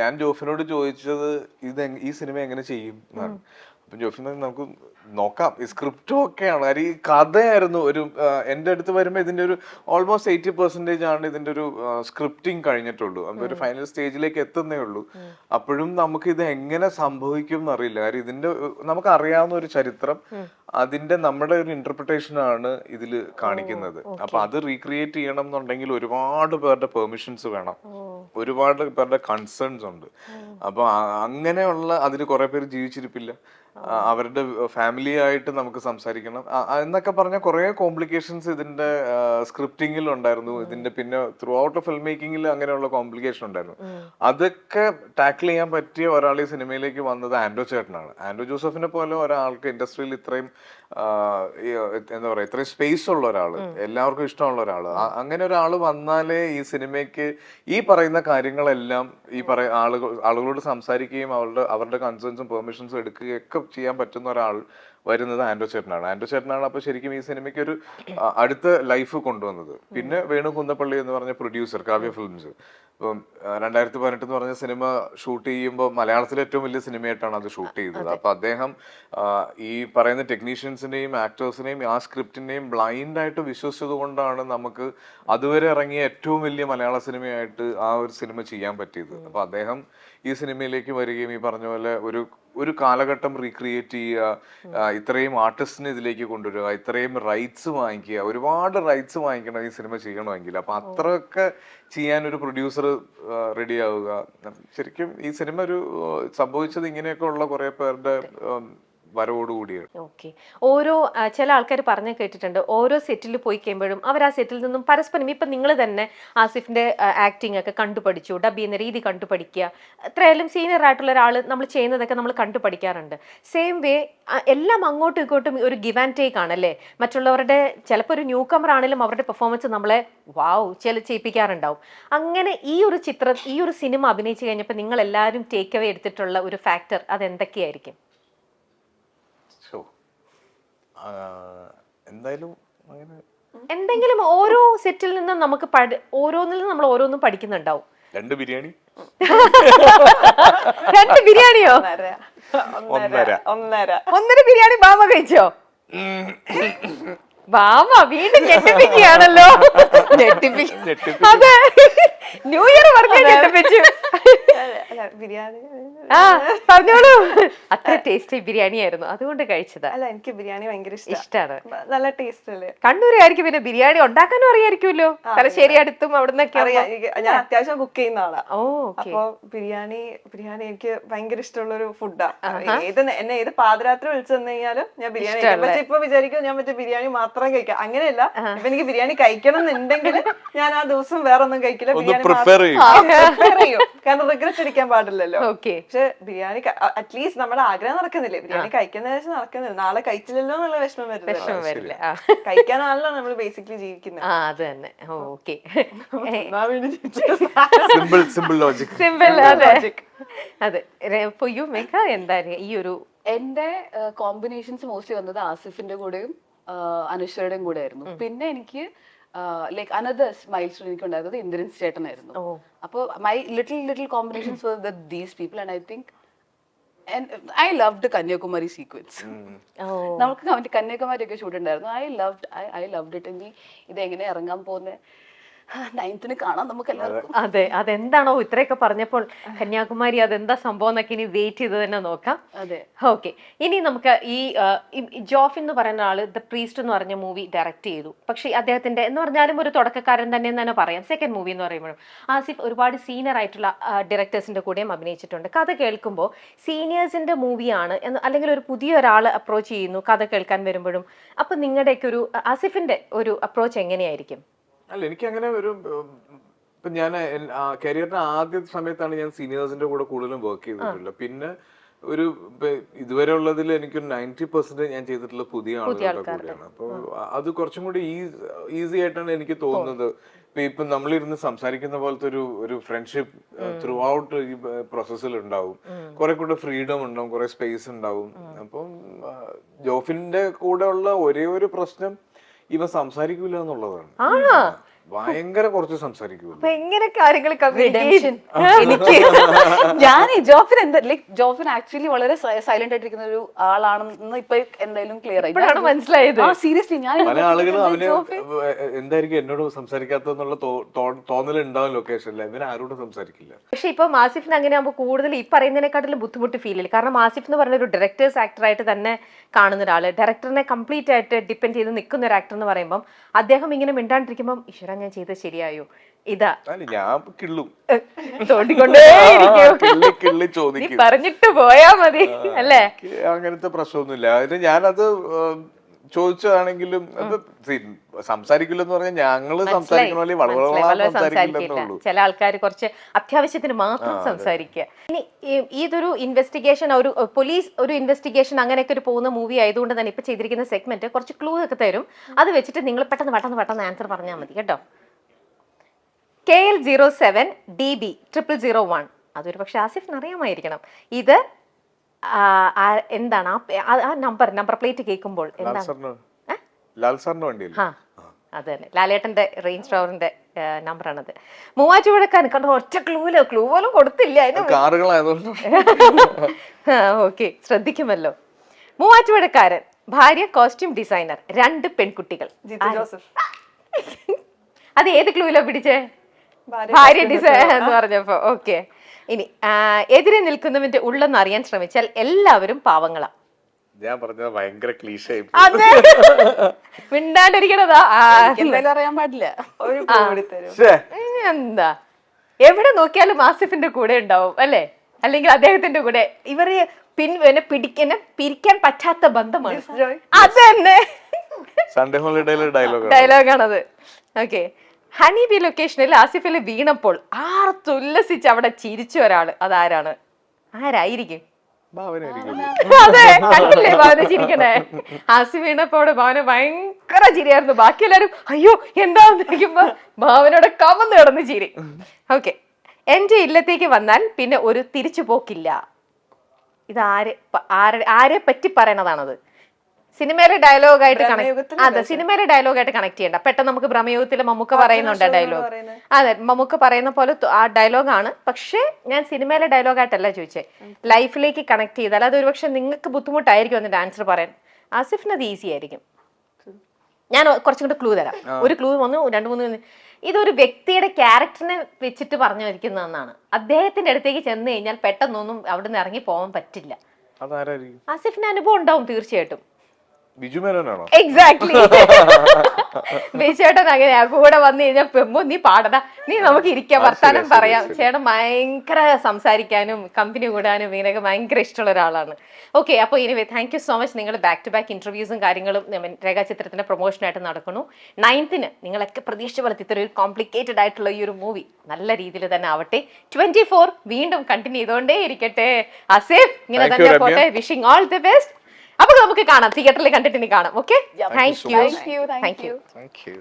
ഞാൻ ജോഫിനോട് ചോദിച്ചത് ഈ സിനിമ എങ്ങനെ ചെയ്യും എന്നാണ്. അപ്പൊ ജോഫിൻ നമുക്ക് നോക്കാം, ഈ സ്ക്രിപ്റ്റും ഒക്കെയാണ്. കാര്യം ഈ കഥയായിരുന്നു ഒരു എൻ്റെ അടുത്ത് വരുമ്പോൾ ഇതിന്റെ ഒരു ഓൾമോസ്റ്റ് 80% ആണ് ഇതിന്റെ ഒരു സ്ക്രിപ്റ്റിംഗ് കഴിഞ്ഞിട്ടുള്ളൂ. ഒരു ഫൈനൽ സ്റ്റേജിലേക്ക് എത്തുന്നേ ഉള്ളൂ. അപ്പോഴും നമുക്ക് ഇത് എങ്ങനെ സംഭവിക്കും എന്നറിയില്ല. കാര്യം ഇതിന്റെ നമുക്ക് അറിയാവുന്ന ഒരു ചരിത്രം, അതിന്റെ നമ്മുടെ ഒരു ഇന്റർപ്രിട്ടേഷൻ ആണ് ഇതിൽ കാണിക്കുന്നത്. അപ്പൊ അത് റീക്രിയേറ്റ് ചെയ്യണം എന്നുണ്ടെങ്കിൽ ഒരുപാട് പേരുടെ പെർമിഷൻസ് വേണം, ഒരുപാട് പേരുടെ കൺസേൺസ് ഉണ്ട്. അപ്പൊ അങ്ങനെയുള്ള അതിൽ കുറെ പേര് ജീവിച്ചിരിപ്പില്ല. അവരുടെ ഫാമിലി ആയിട്ട് നമുക്ക് സംസാരിക്കണം എന്നൊക്കെ പറഞ്ഞ കുറെ കോംപ്ലിക്കേഷൻസ് ഇതിന്റെ സ്ക്രിപ്റ്റിംഗിൽ ഉണ്ടായിരുന്നു. ഇതിന്റെ പിന്നെ ത്രൂ ഔട്ട് ഫിൽം മേക്കിങ്ങിൽ അങ്ങനെയുള്ള കോംപ്ലിക്കേഷൻ ഉണ്ടായിരുന്നു. അതൊക്കെ ടാക്കിൾ ചെയ്യാൻ പറ്റിയ ഒരാൾ ഈ സിനിമയിലേക്ക് വന്നത് ആൻഡ്രോ ചേട്ടനാണ്. ആൻഡ്രോ ജോസഫിനെ പോലെ ഒരാൾക്ക് ഇൻഡസ്ട്രിയിൽ ഇത്രയും എന്താ പറയാ, ഇത്രയും സ്പേസ് ഉള്ള ഒരാള്, എല്ലാവർക്കും ഇഷ്ടമുള്ള ഒരാള്, അങ്ങനെ ഒരാള് വന്നാലേ ഈ സിനിമയ്ക്ക് ഈ പറയുന്ന കാര്യങ്ങളെല്ലാം ഈ ആളുകളോട് സംസാരിക്കുകയും അവരുടെ കൺസേൺസും പെർമിഷൻസും എടുക്കുകയും ഒക്കെ ചെയ്യാൻ പറ്റുന്ന ഒരാൾ വരുന്നത് ആൻഡ്രോ ചേട്ടനാണ്. അപ്പൊ ശരിക്കും ഈ സിനിമയ്ക്ക് ഒരു അടുത്ത ലൈഫ് കൊണ്ടുവന്നത്. പിന്നെ വേണു കുന്നപ്പള്ളി എന്ന് പറഞ്ഞ പ്രൊഡ്യൂസർ, കാവ്യ ഫിലിംസ്, ഇപ്പം 2018 എന്ന് പറഞ്ഞ സിനിമ ഷൂട്ട് ചെയ്യുമ്പോൾ മലയാളത്തിലെ ഏറ്റവും വലിയ സിനിമയായിട്ടാണ് അത് ഷൂട്ട് ചെയ്തത്. അപ്പൊ അദ്ദേഹം ഈ പറയുന്ന ടെക്നീഷ്യൻസിനെയും ആക്ടേഴ്സിനെയും ആ സ്ക്രിപ്റ്റിനെയും ബ്ലൈൻഡ് ആയിട്ട് വിശ്വസിച്ചത് കൊണ്ടാണ് നമുക്ക് അതുവരെ ഇറങ്ങിയ ഏറ്റവും വലിയ മലയാള സിനിമയായിട്ട് ആ ഒരു സിനിമ ചെയ്യാൻ പറ്റിയത്. അപ്പൊ അദ്ദേഹം ഈ സിനിമയിലേക്ക് വരികയും ഈ പറഞ്ഞ പോലെ ഒരു കാലഘട്ടം റീക്രിയേറ്റ് ചെയ്യുക, ഇത്രയും ആർട്ടിസ്റ്റിനെ ഇതിലേക്ക് കൊണ്ടുവരിക, ഇത്രയും റൈറ്റ്സ് വാങ്ങിക്കുക, ഒരുപാട് റൈറ്റ്സ് വാങ്ങിക്കണം ഈ സിനിമ ചെയ്യണമെങ്കിൽ. അപ്പൊ അത്രയൊക്കെ ചെയ്യാൻ ഒരു പ്രൊഡ്യൂസർ റെഡി ആവുക. ശരിക്കും ഈ സിനിമ സംഭവിച്ചത് ഇങ്ങനെയൊക്കെ ഉള്ള കുറെ പേരുടെ വരവോടുകൂടിയാണ്. ഓക്കെ. ചില ആൾക്കാർ പറഞ്ഞു കേട്ടിട്ടുണ്ട്, ഓരോ സെറ്റിൽ പോയി കഴിയുമ്പോഴും അവർ ആ സെറ്റിൽ നിന്നും പരസ്പരം, ഇപ്പൊ നിങ്ങൾ തന്നെ ആസിഫിന്റെ ആക്ടിങ് ഒക്കെ കണ്ടുപഠിച്ചു, ഡബ് ചെയ്യുന്ന രീതി കണ്ടുപഠിക്കുക, എത്രയായാലും സീനിയർ ആയിട്ടുള്ള ഒരാൾ നമ്മൾ ചെയ്യുന്നതൊക്കെ നമ്മൾ കണ്ടുപഠിക്കാറുണ്ട്. സെയിം വേ എല്ലാം അങ്ങോട്ടും ഇങ്ങോട്ടും ഒരു ഗിവ് ആൻഡ് ടേക്ക് ആണല്ലേ. മറ്റുള്ളവരുടെ ചിലപ്പോൾ ഒരു ന്യൂ കമർ ആണെങ്കിലും അവരുടെ പെർഫോമൻസ് നമ്മളെ ചെയ്യിപ്പിക്കാറുണ്ടാവും. അങ്ങനെ ഈ ഒരു സിനിമ അഭിനയിച്ചു കഴിഞ്ഞപ്പോൾ നിങ്ങൾ എല്ലാവരും ടേക്ക് അവേ എടുത്തിട്ടുള്ള ഒരു ഫാക്ടർ അത് എന്തൊക്കെയായിരിക്കും? എന്തായാലും അങ്ങനെ എന്തെങ്കിലും ഓരോ സെറ്റിൽ നിന്നും നമുക്ക് ഓരോന്നിൽ നിന്നും നമ്മൾ ഓരോന്നും പഠിക്കുന്നുണ്ടാവും. 2 ബിരിയാണി 2 ബിരിയാണിയോ? 1.5 ബിരിയാണി ബാമ കഴിച്ചോ? ബാമ വീണ്ടും ഞെട്ടിപ്പിക്കുകയാണല്ലോ. അതെ, ന്യൂ ഇയർ പറഞ്ഞു അല്ല, ബിരിയാണി ആ പറഞ്ഞോളൂ. അത്ര ടേസ്റ്റി ബിരിയാണി ആയിരുന്നു, അതുകൊണ്ട് കഴിച്ചതാ. അല്ല, എനിക്ക് ബിരിയാണി ഭയങ്കര ഇഷ്ടാണ്. നല്ല ടേസ്റ്റ് അല്ലേ. കണ്ണൂരായിരിക്കും പിന്നെ ബിരിയാണി ഉണ്ടാക്കാനും അറിയായിരിക്കുമല്ലോ, തലശ്ശേരി അടുത്തും അവിടെ നിന്നൊക്കെ. അറിയാം, ഞാൻ അത്യാവശ്യം കുക്ക് ചെയ്യുന്ന ആളാ. ഓ, അപ്പൊ ബിരിയാണി എനിക്ക് ഭയങ്കര ഇഷ്ടമുള്ള ഒരു ഫുഡാ. എന്നെ ഏത് പാതിരാത്രി വിളിച്ചു തന്നു കഴിഞ്ഞാലും ഞാൻ ബിരിയാണി കഴിക്കും. പക്ഷെ ഇപ്പൊ വിചാരിക്കും ഞാൻ മറ്റേ ബിരിയാണി മാത്രം കഴിക്കാം. അങ്ങനെയല്ല, ഇപ്പൊ എനിക്ക് ബിരിയാണി കഴിക്കണം എന്നുണ്ടെങ്കിൽ ഞാൻ ആ ദിവസം വേറെ ഒന്നും കഴിക്കില്ല, ബിരിയാണി പ്രിപ്പയർ ചെയ്യും. കാരണം റിഗ്രറ്റ് അടിക്കാൻ പാടില്ലല്ലോ. ഓക്കെ. പക്ഷെ ബിരിയാണി അറ്റ്ലീസ്റ്റ് നമ്മുടെ ആഗ്രഹം നടക്കുന്നില്ലേ, ബിരിയാണി കഴിക്കുന്ന വെച്ചാൽ നടക്കുന്നില്ല, നാളെ കഴിച്ചില്ലല്ലോ എന്നുള്ള വിഷമം വരില്ല. കഴിക്കാനാണല്ലോ നമ്മൾ ബേസിക്കലി ജീവിക്കുന്നത്. ആ, അത് തന്നെ. Okay, simple logic. സിമ്പിൾ. അതെ അതെ. ഇപ്പൊ യു മേഘ എന്താണ് ഈ ഒരു എന്റെ കോമ്പിനേഷൻസ് മോസ്റ്റ്ലി വന്നത് ആസിഫിന്റെ കൂടെയും അനുശ്വരുടെയും കൂടെ ആയിരുന്നു. പിന്നെ എനിക്ക് ലൈക്ക് അനദർ മൈൽ സ്റ്റോൺ എനിക്ക് ഉണ്ടായിരുന്നത് ഇന്ദ്രൻ ചേട്ടനായിരുന്നു. അപ്പോൾ my little combinations with these people and I think I loved Kanyakumari sequence. നമുക്ക് കന്യാകുമാരി ഒക്കെ ഷൂട്ട് ഉണ്ടായിരുന്നു. I loved it. ഇനി ഇത് എങ്ങനെ ഇറങ്ങാൻ പോകുന്നത് 9th കാണാം നമുക്ക് എല്ലാവർക്കും. അതെ, അതെന്താണോ ഇത്രയൊക്കെ പറഞ്ഞപ്പോൾ കന്യാകുമാരി അതെന്താ സംഭവം എന്നൊക്കെ ഇനി വെയിറ്റ് ചെയ്ത് തന്നെ നോക്കാം. അതെ, ഓക്കെ. ഇനി നമുക്ക് ഈ ജോഫ് എന്ന് പറയുന്ന ആള് ദ പ്രീസ്റ്റ് എന്ന് പറഞ്ഞ മൂവി ഡയറക്റ്റ് ചെയ്തു. പക്ഷേ അദ്ദേഹത്തിന്റെ എന്ന് പറഞ്ഞാലും ഒരു തുടക്കക്കാരൻ തന്നെ പറയാം. സെക്കൻഡ് മൂവി എന്ന് പറയുമ്പോഴും ആസിഫ് ഒരുപാട് സീനിയർ ആയിട്ടുള്ള ഡയറക്ടേഴ്സിന്റെ കൂടെയും അഭിനയിച്ചിട്ടുണ്ട്. കഥ കേൾക്കുമ്പോൾ സീനിയേഴ്സിന്റെ മൂവിയാണ് അല്ലെങ്കിൽ ഒരു പുതിയ ഒരാൾ അപ്രോച്ച് ചെയ്യുന്നു കഥ കേൾക്കാൻ വരുമ്പോഴും, അപ്പൊ നിങ്ങളുടെയൊക്കെ ഒരു ആസിഫിന്റെ ഒരു അപ്രോച്ച് എങ്ങനെയായിരിക്കും? അല്ല, എനിക്ക് അങ്ങനെ ഒരു ഇപ്പൊ ഞാൻ കരിയറിന്റെ ആദ്യ സമയത്താണ് ഞാൻ സീനിയേഴ്സിന്റെ കൂടെ കൂടുതലും വർക്ക് ചെയ്തിട്ടുള്ളത്. പിന്നെ ഒരു ഇതുവരെ ഉള്ളതിൽ എനിക്ക് 90% ഞാൻ ചെയ്തിട്ടുള്ള പുതിയ ആളുകളുടെ കൂടെയാണ്. അപ്പൊ അത് കുറച്ചും കൂടി ഈസി ആയിട്ടാണ് എനിക്ക് തോന്നുന്നത്. ഇപ്പൊ നമ്മളിരുന്ന് സംസാരിക്കുന്ന പോലത്തെ ഒരു ഫ്രണ്ട്ഷിപ്പ് ത്രൂ ഔട്ട് ഈ പ്രോസസ്സിൽ ഉണ്ടാവും. കുറെ കൂടെ ഫ്രീഡം ഉണ്ടാവും, കുറെ സ്പേസ് ഉണ്ടാവും. അപ്പം ജോഫിന്റെ കൂടെ ഉള്ള ഒരേ ഒരു പ്രശ്നം ഇവ സംസാരിക്കൂല എന്നുള്ളതാണ്. ഭയങ്കര കുറച്ച് സംസാരിക്കൂല. എങ്ങനെ കാര്യങ്ങൾ ഞാൻ ജോഫിൻ എന്താ ലൈക് ജോഫിൻ ആക്ച്വലി വളരെ സൈലന്റ് ആയിട്ടിരിക്കുന്ന ഒരു ആളാണെന്ന് ഇപ്പൊ എന്തായാലും ക്ലിയർ ആയി മനസ്സിലായത്. സീരിയസ്ലി ഞാൻ പല ആളുകളും അവന് എന്തായിരിക്കും എന്നോട് സംസാരിക്കാത്തെന്നുള്ള തോന്നൽ ഉണ്ടാവും ലൊക്കേഷനിൽ. ഇവന് ആരോടും സംസാരിക്കില്ല. പക്ഷെ ഇപ്പൊ ആസിഫിന് അങ്ങനെ ആകുമ്പോൾ കൂടുതൽ ഈ പറയുന്നതിനെക്കാട്ടിലും ബുദ്ധിമുട്ട് ഫീൽ ചെയ്യില്ല. കാരണം ആസിഫ് എന്ന് പറഞ്ഞ ഒരു ഡയറക്ടേഴ്സ് ആക്ടറായിട്ട് തന്നെ കാണുന്ന ഒരാള്, ഡയറക്ടറിനെ കംപ്ലീറ്റ് ആയിട്ട് ഡിപ്പെൻഡ് ചെയ്ത് നിൽക്കുന്ന ഒരു ആക്ടർ എന്ന് പറയുമ്പോൾ അദ്ദേഹം ഇങ്ങനെ മിണ്ടാണ്ടിരിക്കുമ്പോൾ ഈശ്വര ഞാൻ ചെയ്തത് ശരിയായോ ഇതാ ഞാൻ കിള്ളും ചോദിക്കും, പറഞ്ഞിട്ട് പോയാ മതി അല്ലേ? അങ്ങനത്തെ പ്രശ്നമൊന്നുമില്ല. അതിന് ഞാനത് ചോദിച്ചതാണെങ്കിലും സംസാരിക്കില്ലെന്ന് പറഞ്ഞാൽ ഞങ്ങള് സംസാരിക്കണ സംസാരിക്കില്ലെന്നുള്ളൂ. ചില ആൾക്കാർ കുറച്ച് അത്യാവശ്യത്തിന് മാത്രം സംസാരിക്കുക. ഇനി ഇതൊരു ഇൻവെസ്റ്റിഗേഷൻ, ഒരു പോലീസ് ഒരു ഇൻവെസ്റ്റിഗേഷൻ അങ്ങനെയൊക്കെ ഒരു പോകുന്ന മൂവി ആയതുകൊണ്ട് തന്നെ ഇപ്പൊ ചെയ്തിരിക്കുന്ന സെഗ്മെന്റ് കുറച്ച് ക്ലൂ ഒക്കെ തരും. അത് വെച്ചിട്ട് നിങ്ങൾ പെട്ടെന്ന് ആൻസർ പറഞ്ഞാൽ മതി കേട്ടോ. KL07 DB 0001 അതൊരു പക്ഷെ ആസിഫിന് അറിയാമായിരിക്കണം. ഇത് എന്താണ് ആ നമ്പർ പ്ലേറ്റ് കേൾക്കുമ്പോൾ എന്താണ്? അതന്നെ, ലാലേട്ടന്റെ റേഞ്ച് റോവറിന്റെ നമ്പറാണത്. മൂവാറ്റുപുഴക്കാരൻ കണ്ടോ, ഒറ്റ ക്ലൂ പോലും കൊടുത്തില്ല. ഓക്കെ, ശ്രദ്ധിക്കുമല്ലോ. മൂവാറ്റുപുഴക്കാരൻ, ഭാര്യ കോസ്റ്റ്യൂം ഡിസൈനർ, 2 പെൺകുട്ടികൾ. അത് ഏത് ക്ലൂവിലോ പിടിച്ചേ? ഭാര്യ ഡിസൈൻ എന്ന് പറഞ്ഞപ്പോ. ഓക്കെ. ഇനി എതിരെ നിൽക്കുന്നവന്റെ ഉള്ളെന്ന് അറിയാൻ ശ്രമിച്ചാൽ എല്ലാവരും പാവങ്ങളാ. ഞാൻ പറഞ്ഞത് ഭയങ്കര ക്ലീശയായി. മിണ്ടാണ്ടിരിക്കണതാ, എന്തായാലും അറിയാൻ പാടില്ല. എന്താ എവിടെ നോക്കിയാലും ആസിഫിന്റെ കൂടെ ഉണ്ടാവും അല്ലെ, അല്ലെങ്കിൽ അദ്ദേഹത്തിന്റെ കൂടെ. ഇവര് പിരിക്കാൻ പറ്റാത്ത ബന്ധമാണ്. അത് തന്നെ സൺഡേ ഹോളിഡേയിലെ ഡയലോഗാണത്. ഓക്കെ. ഹണി ബി ലൊക്കേഷനിൽ ആസിഫില് വീണപ്പോൾ ആർത്തുല്ലസിച്ച് അവിടെ ചിരിച്ച ഒരാള്, അതാരാണ്? ആരായിരിക്കും? അതെ, കണ്ടില്ലേ ഭാവന ചിരിക്കണേ? ആസിഫ് വീണപ്പോ അവിടെ ഭാവന ഭയങ്കര ചിരിയായിരുന്നു. ബാക്കി എല്ലാരും അയ്യോ എന്താന്ന് ചോദിക്കുമ്പോ ഭാവനയുടെ കമന്ന് കിടന്ന് ചിരി. ഓക്കെ. എന്റെ ഇല്ലത്തേക്ക് വന്നാൽ പിന്നെ ഒരു തിരിച്ചു പോക്കില്ല. ഇത് ആരെ പറ്റി പറയണതാണത്? സിനിമയിലെ ഡയലോഗായിട്ട് സിനിമയിലെ ഡയലോഗായിട്ട് കണക്ട് ചെയ്യണ്ട. പെട്ടെന്ന് നമുക്ക് ഭ്രമയുഗത്തിലെ മമ്മൂക്ക പറയുന്നുണ്ട് ഡയലോഗ്. അതെ, മമ്മൂക്ക പറയുന്ന പോലെ ആ ഡയലോഗാണ്. പക്ഷെ ഞാൻ സിനിമയിലെ ഡയലോഗായിട്ടല്ല ചോദിച്ചേ, ലൈഫിലേക്ക് കണക്ട് ചെയ്താൽ അത് ഒരുപക്ഷെ നിങ്ങൾക്ക് ബുദ്ധിമുട്ടായിരിക്കും അതിന്റെ ആൻസർ പറയാൻ. ആസിഫിന് അത് ഈസി ആയിരിക്കും. ഞാൻ കുറച്ചും കൂടെ ക്ലൂ തരാം. ഒരു ക്ലൂ 1, 2, 3. ഇതൊരു വ്യക്തിയുടെ ക്യാരക്ടറിനെ വെച്ചിട്ട് പറഞ്ഞു വയ്ക്കുന്നതെന്നാണ്. അദ്ദേഹത്തിന്റെ അടുത്തേക്ക് ചെന്ന് കഴിഞ്ഞാൽ പെട്ടെന്നൊന്നും അവിടെ നിന്ന് ഇറങ്ങി പോകാൻ പറ്റില്ല. അതാരായിരിക്കും? ആസിഫിന് അനുഭവം ഉണ്ടാവും തീർച്ചയായിട്ടും. ബിജു മേനോനാണോ? എക്സാക്ട്ലി. ബിജുചേട്ടൻ അങ്ങനെയാ, കൂടെ വന്നു കഴിഞ്ഞാൽ പെമ്പോ നീ പാടടാ, നീ നമുക്ക് ഇരിക്കാം വർത്താനം പറയാം. ചേട്ടൻ ഭയങ്കര സംസാരിക്കാനും കമ്പനി കൂടാനും ഇതിനൊക്കെ ഭയങ്കര ഇഷ്ടമുള്ള ഒരാളാണ്. ഓക്കെ, അപ്പോൾ ഇനി താങ്ക് യു സോ മച്ച്. നിങ്ങൾ ബാക്ക് ടു ബാക്ക് ഇന്റർവ്യൂസും കാര്യങ്ങളും രേഖാചിത്രത്തിന്റെ പ്രൊമോഷനായിട്ട് നടക്കുന്നു. 9th നിങ്ങളൊക്കെ പ്രതീക്ഷ പോലെ ഇത്ര ഒരു കോംപ്ലിക്കേറ്റഡ് ആയിട്ടുള്ള ഈ ഒരു മൂവി നല്ല രീതിയിൽ തന്നെ ആവട്ടെ. 24 വീണ്ടും കണ്ടിന്യൂ ചെയ്തുകൊണ്ടേ ഇരിക്കട്ടെ. ആസിഫ് ഇങ്ങനെ തന്നെ പോട്ടെ. Wishing all the best. അപ്പൊ നമുക്ക് കാണാം, തിയേറ്ററിൽ കണ്ടിട്ട് ഇനി കാണാം. Okay, thank you.